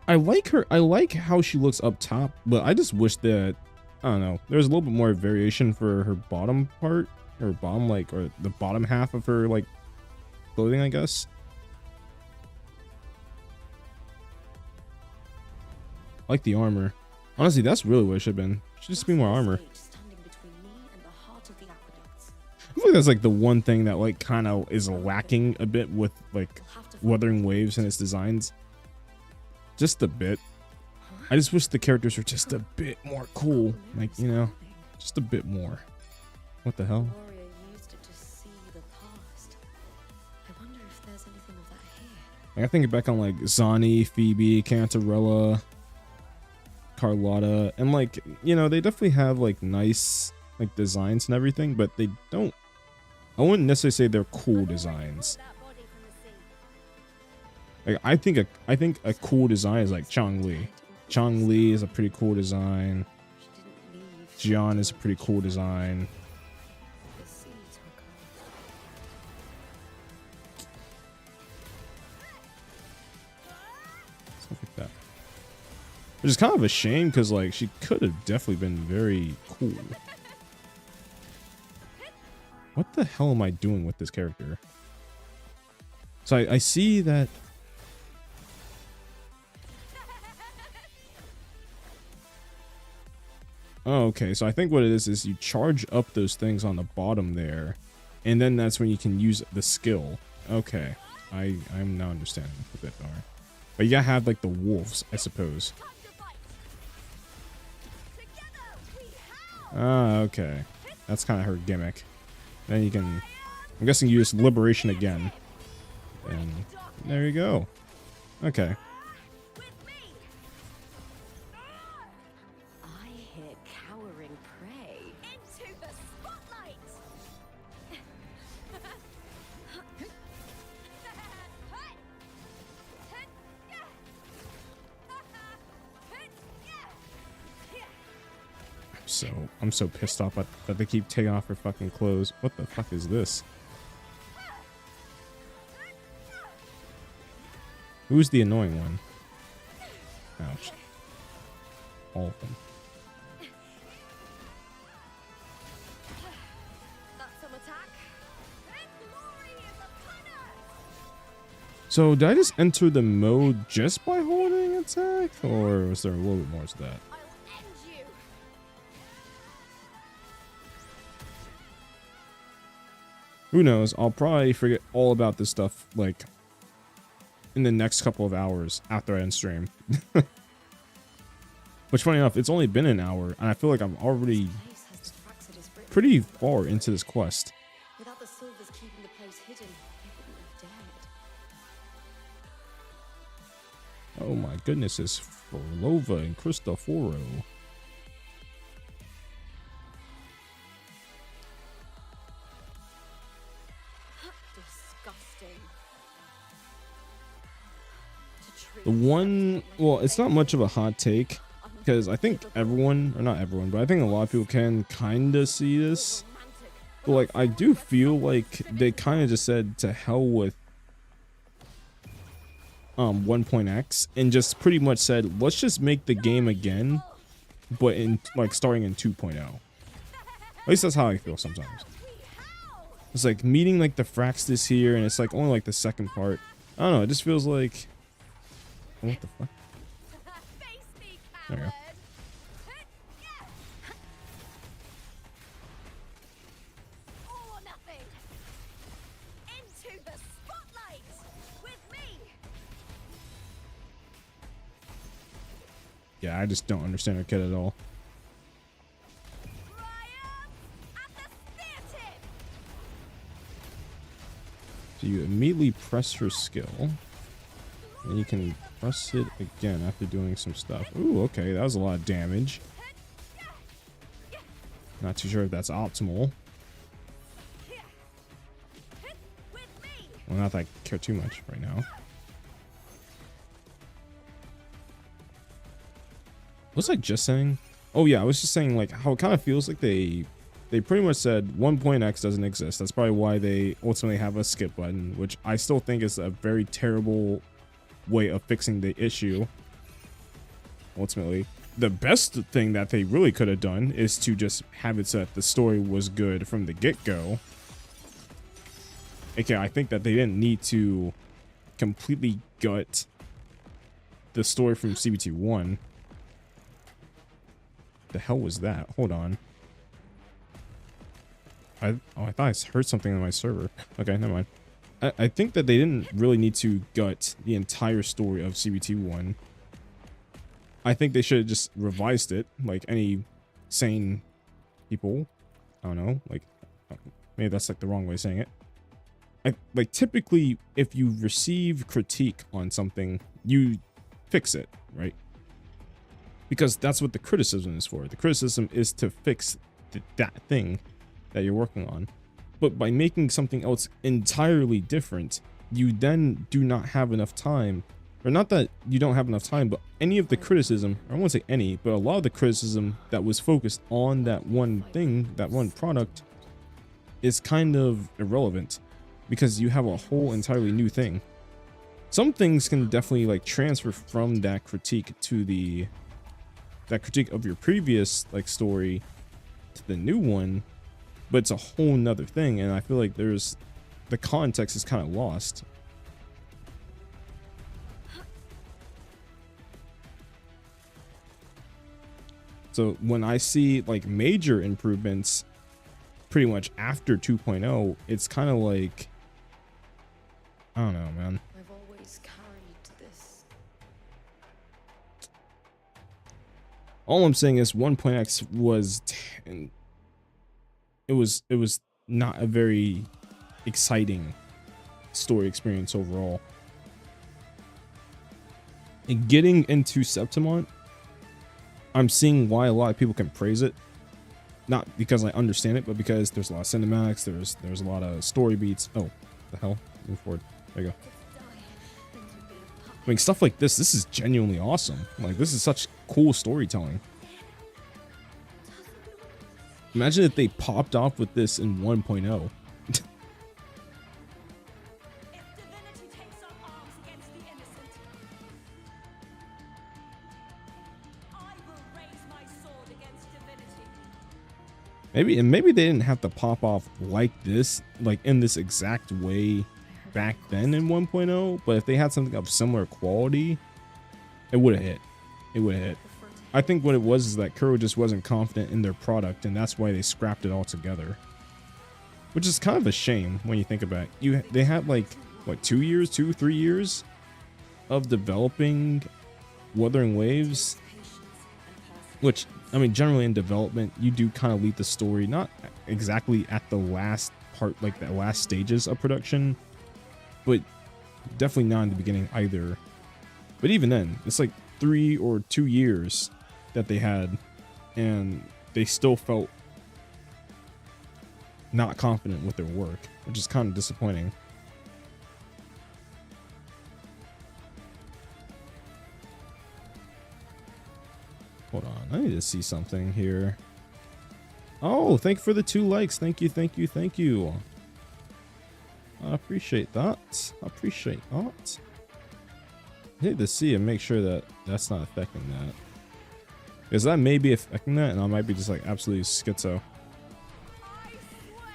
I like her. I like how she looks up top, but I just wish that, I don't know, there's a little bit more variation for her bottom part, or bottom, like, or the bottom half of her, like, clothing, I guess. I like the armor. Honestly, that's really what it should have been. Should just be more armor. I feel like that's like the one thing that like kind of is lacking a bit with like Wuthering Waves and its designs. Just a bit. I just wish the characters were just a bit more cool. Like, you know, just a bit more. What the hell? Warrior used it to see the past. I wonder if there's anything of that here. Like, I think back on like Zani, Phoebe, Cantarella, Carlotta, and like, you know, they definitely have like nice like designs and everything, but they don't, I wouldn't necessarily say they're cool designs. Like, I think a cool design is like Chong-Li. Chong-Li is a pretty cool design. Jian is a pretty cool design. Stuff like that. Which is kind of a shame because like she could have definitely been very cool. What the hell am I doing with this character? So I see that. Oh, okay. So I think what it is you charge up those things on the bottom there, and then that's when you can use the skill. Okay, I'm now understanding a bit more. But you gotta have like the wolves, I suppose. Ah, okay. That's kind of her gimmick. Then you can, I'm guessing you use liberation again. And there you go. Okay. I hear cowering prey. Into the spotlight. I'm so pissed off that they keep taking off her fucking clothes. What the fuck is this? Who's the annoying one? Ouch. All of them. That's some attack. Glory is upon us. So did I just enter the mode just by holding attack? Or was there a little bit more to that? I'll end you. Who knows? I'll probably forget all about this stuff, like, in the next couple of hours after I end stream. Which, funny enough, it's only been an hour, and I feel like I'm already pretty far into this quest. Without the silvers keeping the place hidden, they wouldn't have dared. Oh my goodness, it's Forlova and Cristoforo. Disgusting. The one, well, it's not much of a hot take, because I think everyone, or not everyone, but I think a lot of people can kind of see this. But like, I do feel like they kind of just said to hell with 1.x and just pretty much said, let's just make the game again, but in like starting in 2.0. At least that's how I feel sometimes. It's like meeting like the Fraxis here, and it's like only like the second part. I don't know, it just feels like, what the fuck? There we go. All or nothing. Into the spotlight with me. Yeah, I just don't understand her kid at all. So you immediately press her skill, and you can press it again after doing some stuff. Ooh, okay, that was a lot of damage. Not too sure if that's optimal. Well, not that I care too much right now. What was I just saying? Oh yeah, I was just saying like how it kind of feels like they pretty much said 1.x doesn't exist. That's probably why they ultimately have a skip button, which I still think is a very terrible way of fixing the issue. Ultimately, the best thing that they really could have done is to just have it so that the story was good from the get-go. Okay, I think that they didn't need to completely gut the story from CBT1. The hell was that? Hold on. I thought I heard something on my server. Okay, never mind. I think that they didn't really need to gut the entire story of CBT1. I think they should have just revised it like any sane people. I don't know, like maybe that's like the wrong way of saying it. Like typically if you receive critique on something, you fix it, right? Because that's what the criticism is for. The criticism is to fix that thing that you're working on. But by making something else entirely different, you then do not have enough time, or not that you don't have enough time, but any of the criticism, I won't say any, but a lot of the criticism that was focused on that one thing, that one product, is kind of irrelevant because you have a whole entirely new thing. Some things can definitely like transfer from that critique to that critique of your previous like story to the new one, but it's a whole nother thing, and I feel like the context is kind of lost. So when I see like major improvements pretty much after 2.0, it's kind of like, I don't know, man. I've always carried this. All I'm saying is 1.x was it was not a very exciting story experience overall. And getting into Septimont, I'm seeing why a lot of people can praise it. Not because I understand it, but because there's a lot of cinematics, there's a lot of story beats. Oh, the hell? Move forward. There you go. I mean, stuff like this is genuinely awesome. Like, this is such cool storytelling. Imagine if they popped off with this in 1.0. Maybe they didn't have to pop off like this, like in this exact way back then in 1.0, but if they had something of similar quality, it would have hit. It would have hit. I think what it was is that Kuro just wasn't confident in their product, and that's why they scrapped it all together. Which is kind of a shame when you think about it. They had like, what, 3 years of developing Wuthering Waves, which, I mean, generally in development, you do kind of lead the story, not exactly at the last part, like the last stages of production, but definitely not in the beginning either. But even then, it's like 3 or 2 years that they had, and they still felt not confident with their work, which is kind of disappointing. Hold on, I need to see something here. Oh, thank you for the 2 likes. Thank you, thank you, thank you. I appreciate that. I appreciate that. I need to see and make sure that that's not affecting that. Because that may be affecting that, and I might be just like absolutely schizo. I swear,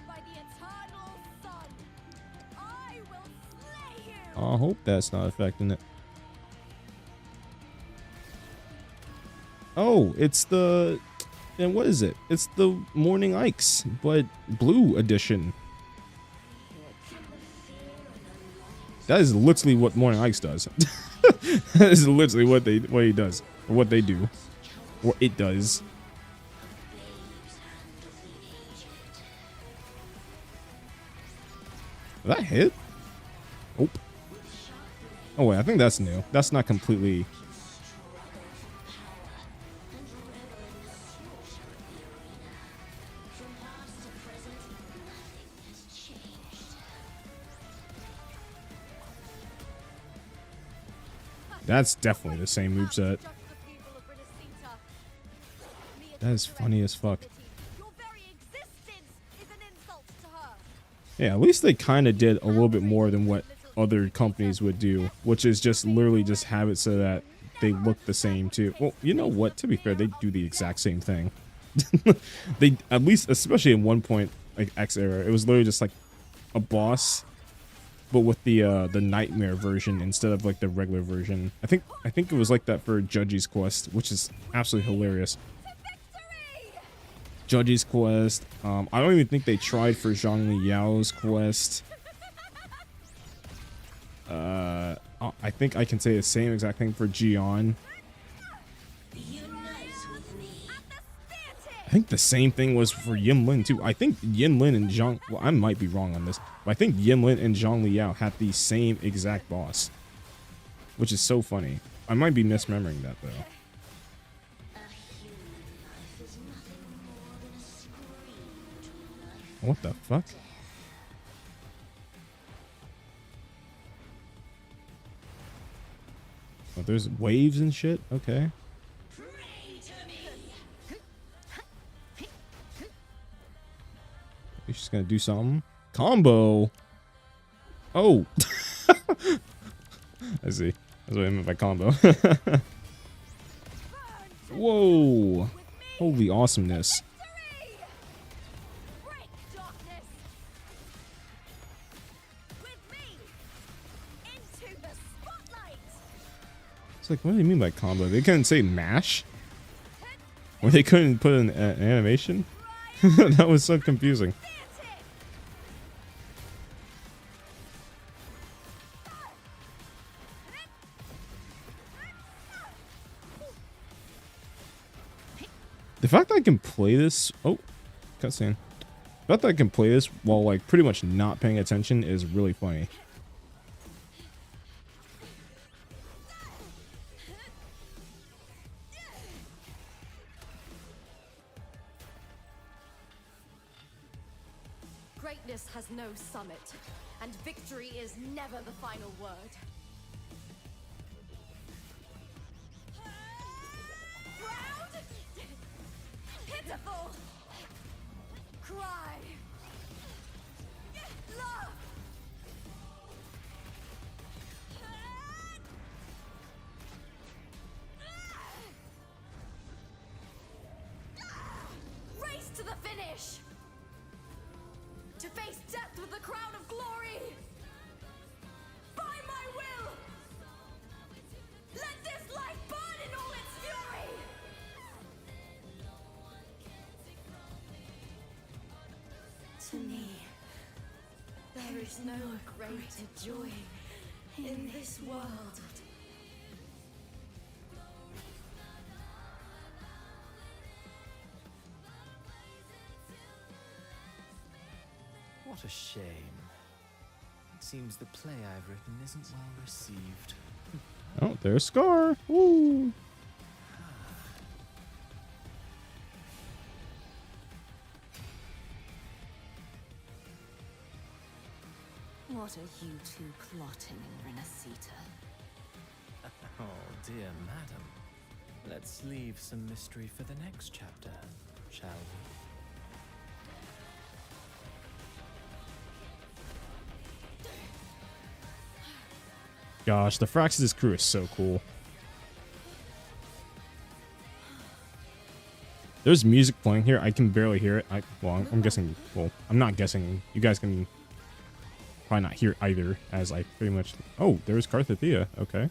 by the eternal sun, I will slay you. I hope that's not affecting it. Oh, it's the... And what is it? It's the Morning Ikes, but blue edition. That is literally what Morning Ikes does. That is literally what he does. or what they do, or it does. Did that hit? Oh. Oh wait, I think that's new. That's not completely. That's definitely the same moveset. That is funny as fuck. Yeah, at least they kind of did a little bit more than what other companies would do, which is just literally just have it so that they look the same too. Well, you know what? To be fair, they do the exact same thing. They, at least, especially at one point, like X era, it was literally just like a boss, but with the nightmare version instead of like the regular version. I think it was like that for Judge's Quest, which is absolutely hilarious. Judge's Quest. I don't even think they tried for Zhongli Yao's quest. I think I can say the same exact thing for Jian. I think the same thing was for Yinlin too. I think Yinlin and Zhong. Well, I might be wrong on this, but I think Yinlin and Zhongli Yao had the same exact boss, which is so funny. I might be misremembering that though. What the fuck? Oh, there's waves and shit? Okay. He's just gonna do something. Combo! Oh! I see. That's what I meant by combo. Whoa! Holy awesomeness. It's like, what do you mean by combo? They couldn't say mash? Or they couldn't put an animation? That was so confusing. The fact that I can play this... Oh, cutscene. The fact that I can play this while like pretty much not paying attention is really funny. Greatness has no summit, and victory is never the final word. Proud? Pitiful? Cry? Love? Race to the finish! To face death with the crown of glory! By my will! Let this life burn in all its fury! To me, there is no greater joy in this world. What a shame. It seems the play I've written isn't well received. Oh, there's Scar. Woo! What are you two plotting in Renacita? Oh, dear madam. Let's leave some mystery for the next chapter, shall we? Gosh, the Fraxis crew is so cool. There's music playing here. I can barely hear it. Well, I'm guessing. Well, I'm not guessing. You guys can probably not hear either, as I pretty much. Oh, there's Carthathea. Okay.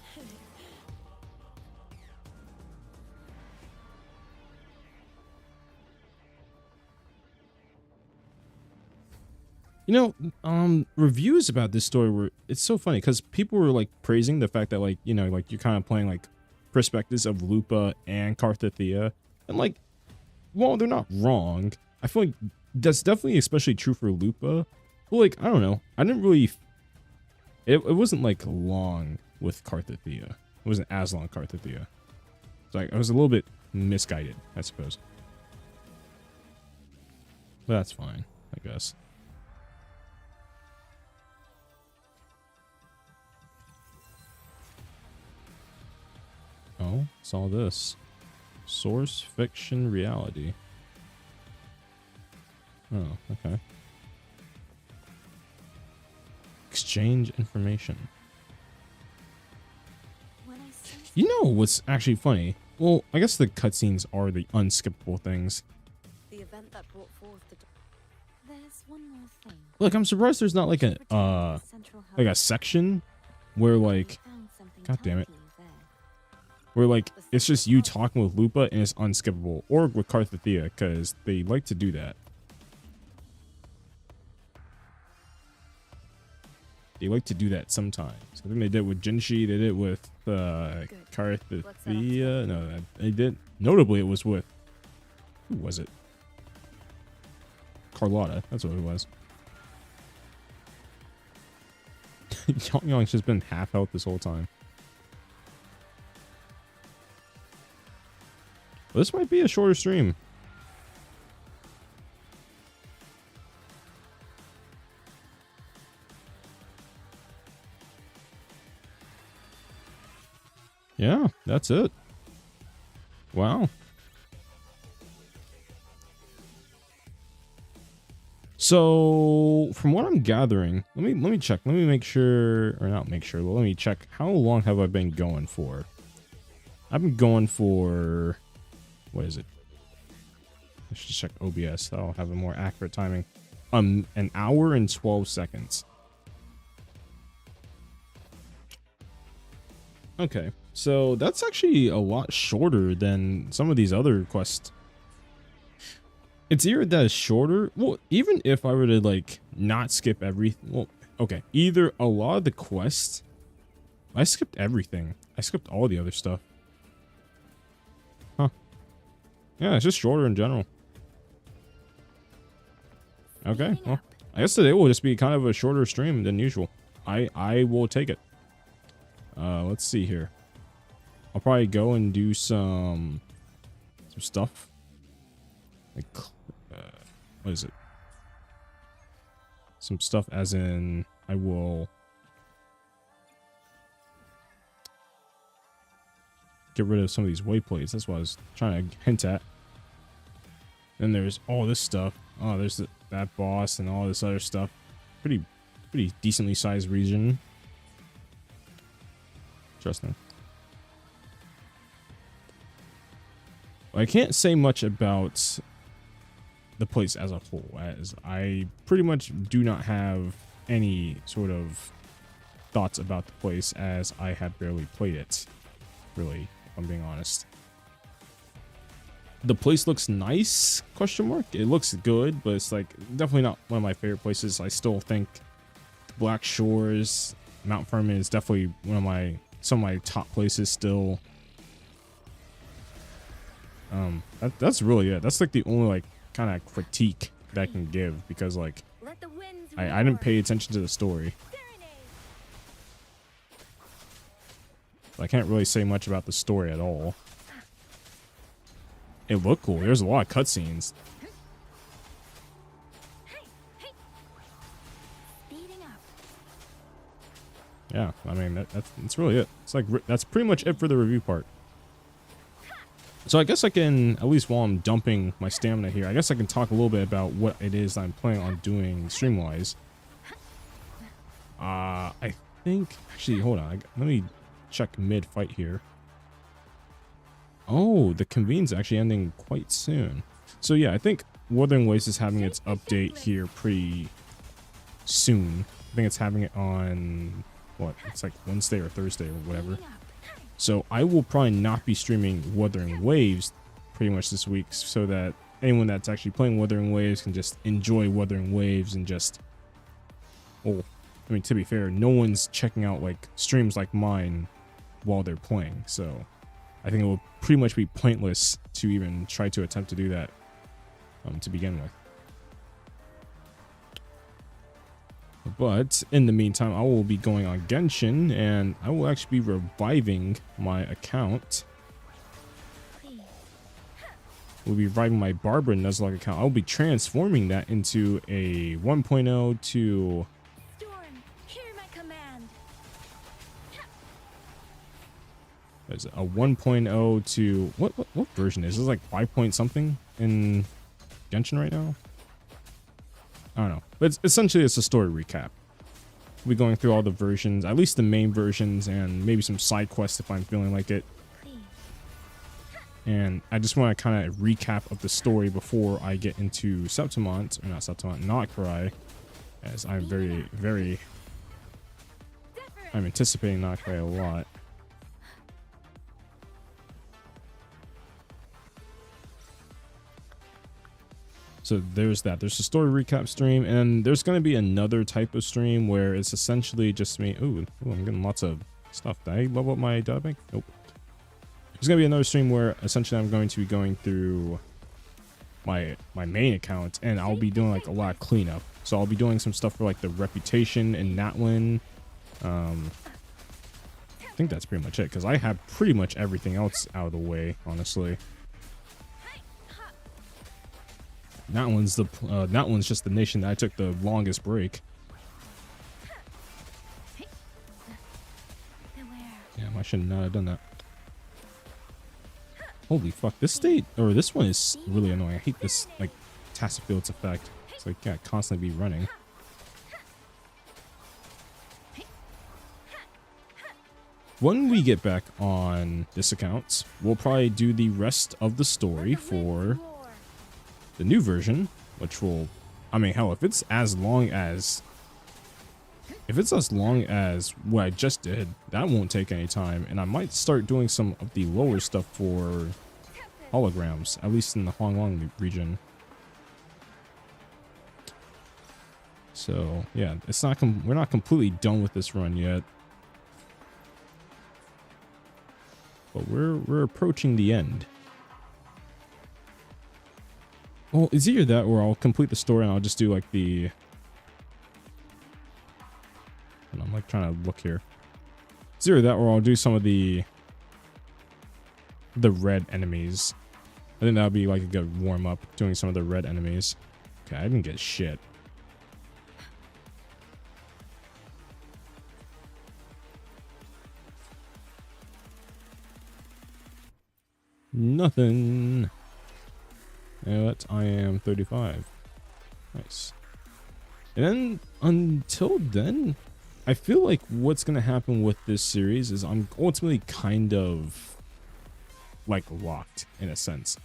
You know, reviews about this story were, it's so funny because people were like praising the fact that like, you know, like you're kind of playing like perspectives of Lupa and Carthethia. And like, while they're not wrong, I feel like that's definitely especially true for Lupa. But like, I don't know. I didn't really... It wasn't like long with Carthethia. It wasn't as long Carthethia. So I was a little bit misguided, I suppose. But that's fine, I guess. Oh, saw this. Source fiction reality. Oh, okay. Exchange information. You know what's actually funny? Well, I guess the cutscenes are the unskippable things. The event that brought forth the... There's one more thing. Look, I'm surprised there's not like a section where like, god damn it, where like it's just you talking with Lupa and it's unskippable, or with Carthethia, because they like to do that. They like to do that sometimes. I think they did with Jinshi, they did it with Carthethia. No, they did. Notably, it was with, who was it? Carlotta. That's what it was. Yangyang's just been half health this whole time. But this might be a shorter stream. Yeah, that's it. Wow. So, from what I'm gathering, let me check. Let me make sure, or not make sure, but let me check. How long have I been going for? I've been going for, what is it? Let's just check OBS. That'll have a more accurate timing. An hour and 12 seconds. Okay, so that's actually a lot shorter than some of these other quests. It's either that is shorter, well, even if I were to like not skip everything, well, okay, either a lot of the quests, I skipped everything. I skipped all the other stuff. Huh. Yeah, it's just shorter in general. Okay, well, I guess today will just be kind of a shorter stream than usual. I will take it. Let's see here. I'll probably go and do some stuff. Like, what is it? Some stuff as in, I will get rid of some of these wayplays. That's what I was trying to hint at. Then there's all this stuff. Oh, there's that boss and all this other stuff. Pretty decently sized region. Interesting. I can't say much about the place as a whole, as I pretty much do not have any sort of thoughts about the place, as I have barely played it, really, if I'm being honest. The place looks nice, question mark. It looks good, but it's like definitely not one of my favorite places. I still think Black Shores, Mount Furman is definitely one of some of my top places still. That's really it. That's like the only like kind of critique that I can give, because like I didn't pay attention to the story. So I can't really say much about the story at all. It looked cool. There's a lot of cutscenes. Yeah, I mean that's really it. It's like that's pretty much it for the review part. So I guess I can, at least while I'm dumping my stamina here, I guess I can talk a little bit about what it is I'm planning on doing stream-wise. I think, actually, hold on. Let me check mid-fight here. Oh, the convene's actually ending quite soon. So yeah, I think Wuthering Waves is having its update here pretty soon. I think it's having it on, what, it's like Wednesday or Thursday or whatever. So I will probably not be streaming Wuthering Waves pretty much this week, so that anyone that's actually playing Wuthering Waves can just enjoy Wuthering Waves and just, well, I mean, to be fair, no one's checking out like streams like mine while they're playing. So I think it will pretty much be pointless to even try to attempt to do that to begin with. But in the meantime, I will be going on Genshin, and I will actually be reviving my account. We'll be reviving my Barbara Nuzlocke account. I'll be transforming that into a 1.0 to... Storm, hear my command. There's a 1.0 to... What version is this? Like 5 point something in Genshin right now? I don't know. But essentially, it's a story recap. We'll be going through all the versions, at least the main versions, and maybe some side quests if I'm feeling like it. And I just want to kind of recap of the story before I get into Septimont, or not Septimont, Noctri, as I'm I'm anticipating Noctri a lot. So there's that. There's a story recap stream, and there's going to be another type of stream where it's essentially just me. Ooh, I'm getting lots of stuff. Did I level up my data bank? Nope. There's going to be another stream where essentially I'm going to be going through my main account, and I'll be doing like a lot of cleanup. So I'll be doing some stuff for like the reputation and Natlin. I think that's pretty much it, because I have pretty much everything else out of the way, honestly. Natlin's just the nation that I took the longest break. Damn, I should not have done that. Holy fuck, this one is really annoying. I hate this, like, Tassifield's effect. It's like, yeah, constantly be running. When we get back on this account, we'll probably do the rest of the story for the new version, which will, I mean, hell, if it's as long as what I just did, that won't take any time, and I might start doing some of the lower stuff for holograms, at least in the Yangyang region. So yeah, it's not we're not completely done with this run yet, but we're approaching the end. Well, it's either that or I'll complete the story and I'll just do like the... And I'm like trying to look here. It's either that or I'll do some of the red enemies. I think that'll be like a good warm up, doing some of the red enemies. Okay, I didn't get shit. Nothing. But I am 35. Nice. And then, until then, I feel like what's going to happen with this series is I'm ultimately kind of, like, locked, in a sense.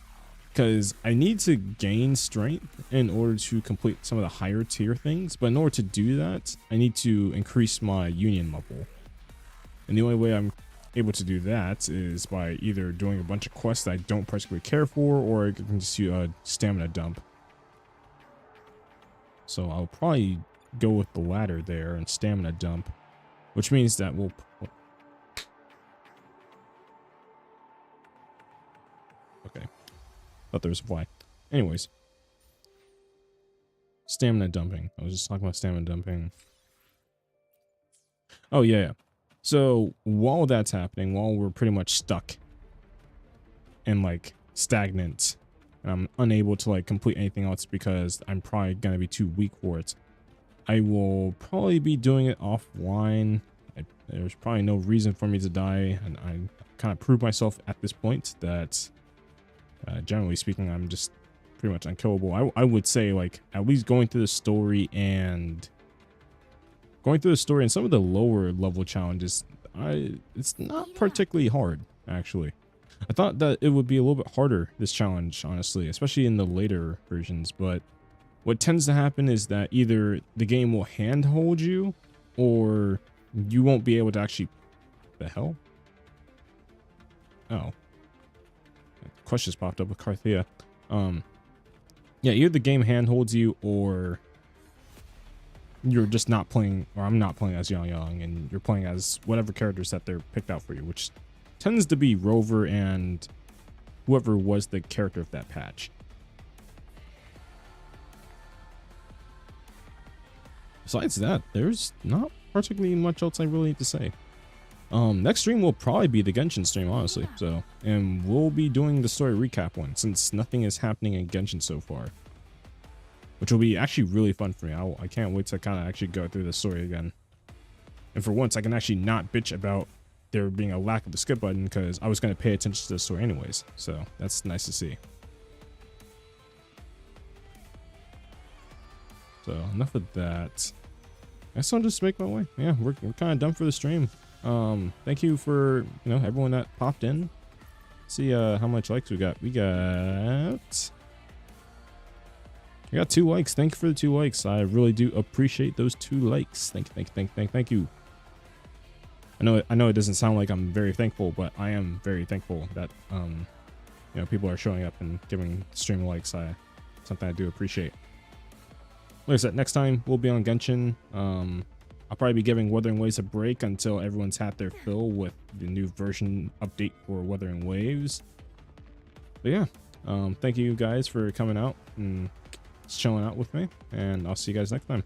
Because I need to gain strength in order to complete some of the higher tier things. But in order to do that, I need to increase my union level. And the only way I'm able to do that is by either doing a bunch of quests that I don't particularly care for, or I can just do a stamina dump. So I'll probably go with the latter there and stamina dump, which means that we'll... Okay. Thought there was a fly. Anyways. Stamina dumping. I was just talking about stamina dumping. Oh, yeah. So while that's happening, while we're pretty much stuck and like stagnant, and I'm unable to like complete anything else because I'm probably gonna be too weak for it, I will probably be doing it offline. There's probably no reason for me to die, and I kind of proved myself at this point that generally speaking, I'm just pretty much unkillable. I would say like at least going through the story and some of the lower level challenges, it's not particularly hard, actually. I thought that it would be a little bit harder, this challenge, honestly, especially in the later versions, but what tends to happen is that either the game will handhold you, or you won't be able to actually... The hell? Oh. Quest just popped up with Carthea. Yeah, either the game handholds you, or you're just not playing, or I'm not playing as Yangyang, and you're playing as whatever characters that they're picked out for you, which tends to be Rover and whoever was the character of that patch. Besides that, there's not particularly much else I really need to say. Next stream will probably be the Genshin stream, honestly. So, and we'll be doing the story recap one since nothing is happening in Genshin so far, which will be actually really fun for me. I can't wait to kind of actually go through the story again. And for once, I can actually not bitch about there being a lack of the skip button because I was going to pay attention to the story anyways. So that's nice to see. So enough of that. I guess I'll just make my way. Yeah, we're kind of done for the stream. Thank you for, everyone that popped in. See how much likes we got. We got 2 likes. Thank you for the 2 likes. I really do appreciate those 2 likes. Thank you. I know it doesn't sound like I'm very thankful, but I am very thankful that people are showing up and giving the stream likes. Something I do appreciate. Like I said, next time we'll be on Genshin. I'll probably be giving Wuthering Waves a break until everyone's had their fill with the new version update for Wuthering Waves. But yeah, thank you guys for coming out and chilling out with me, and I'll see you guys next time.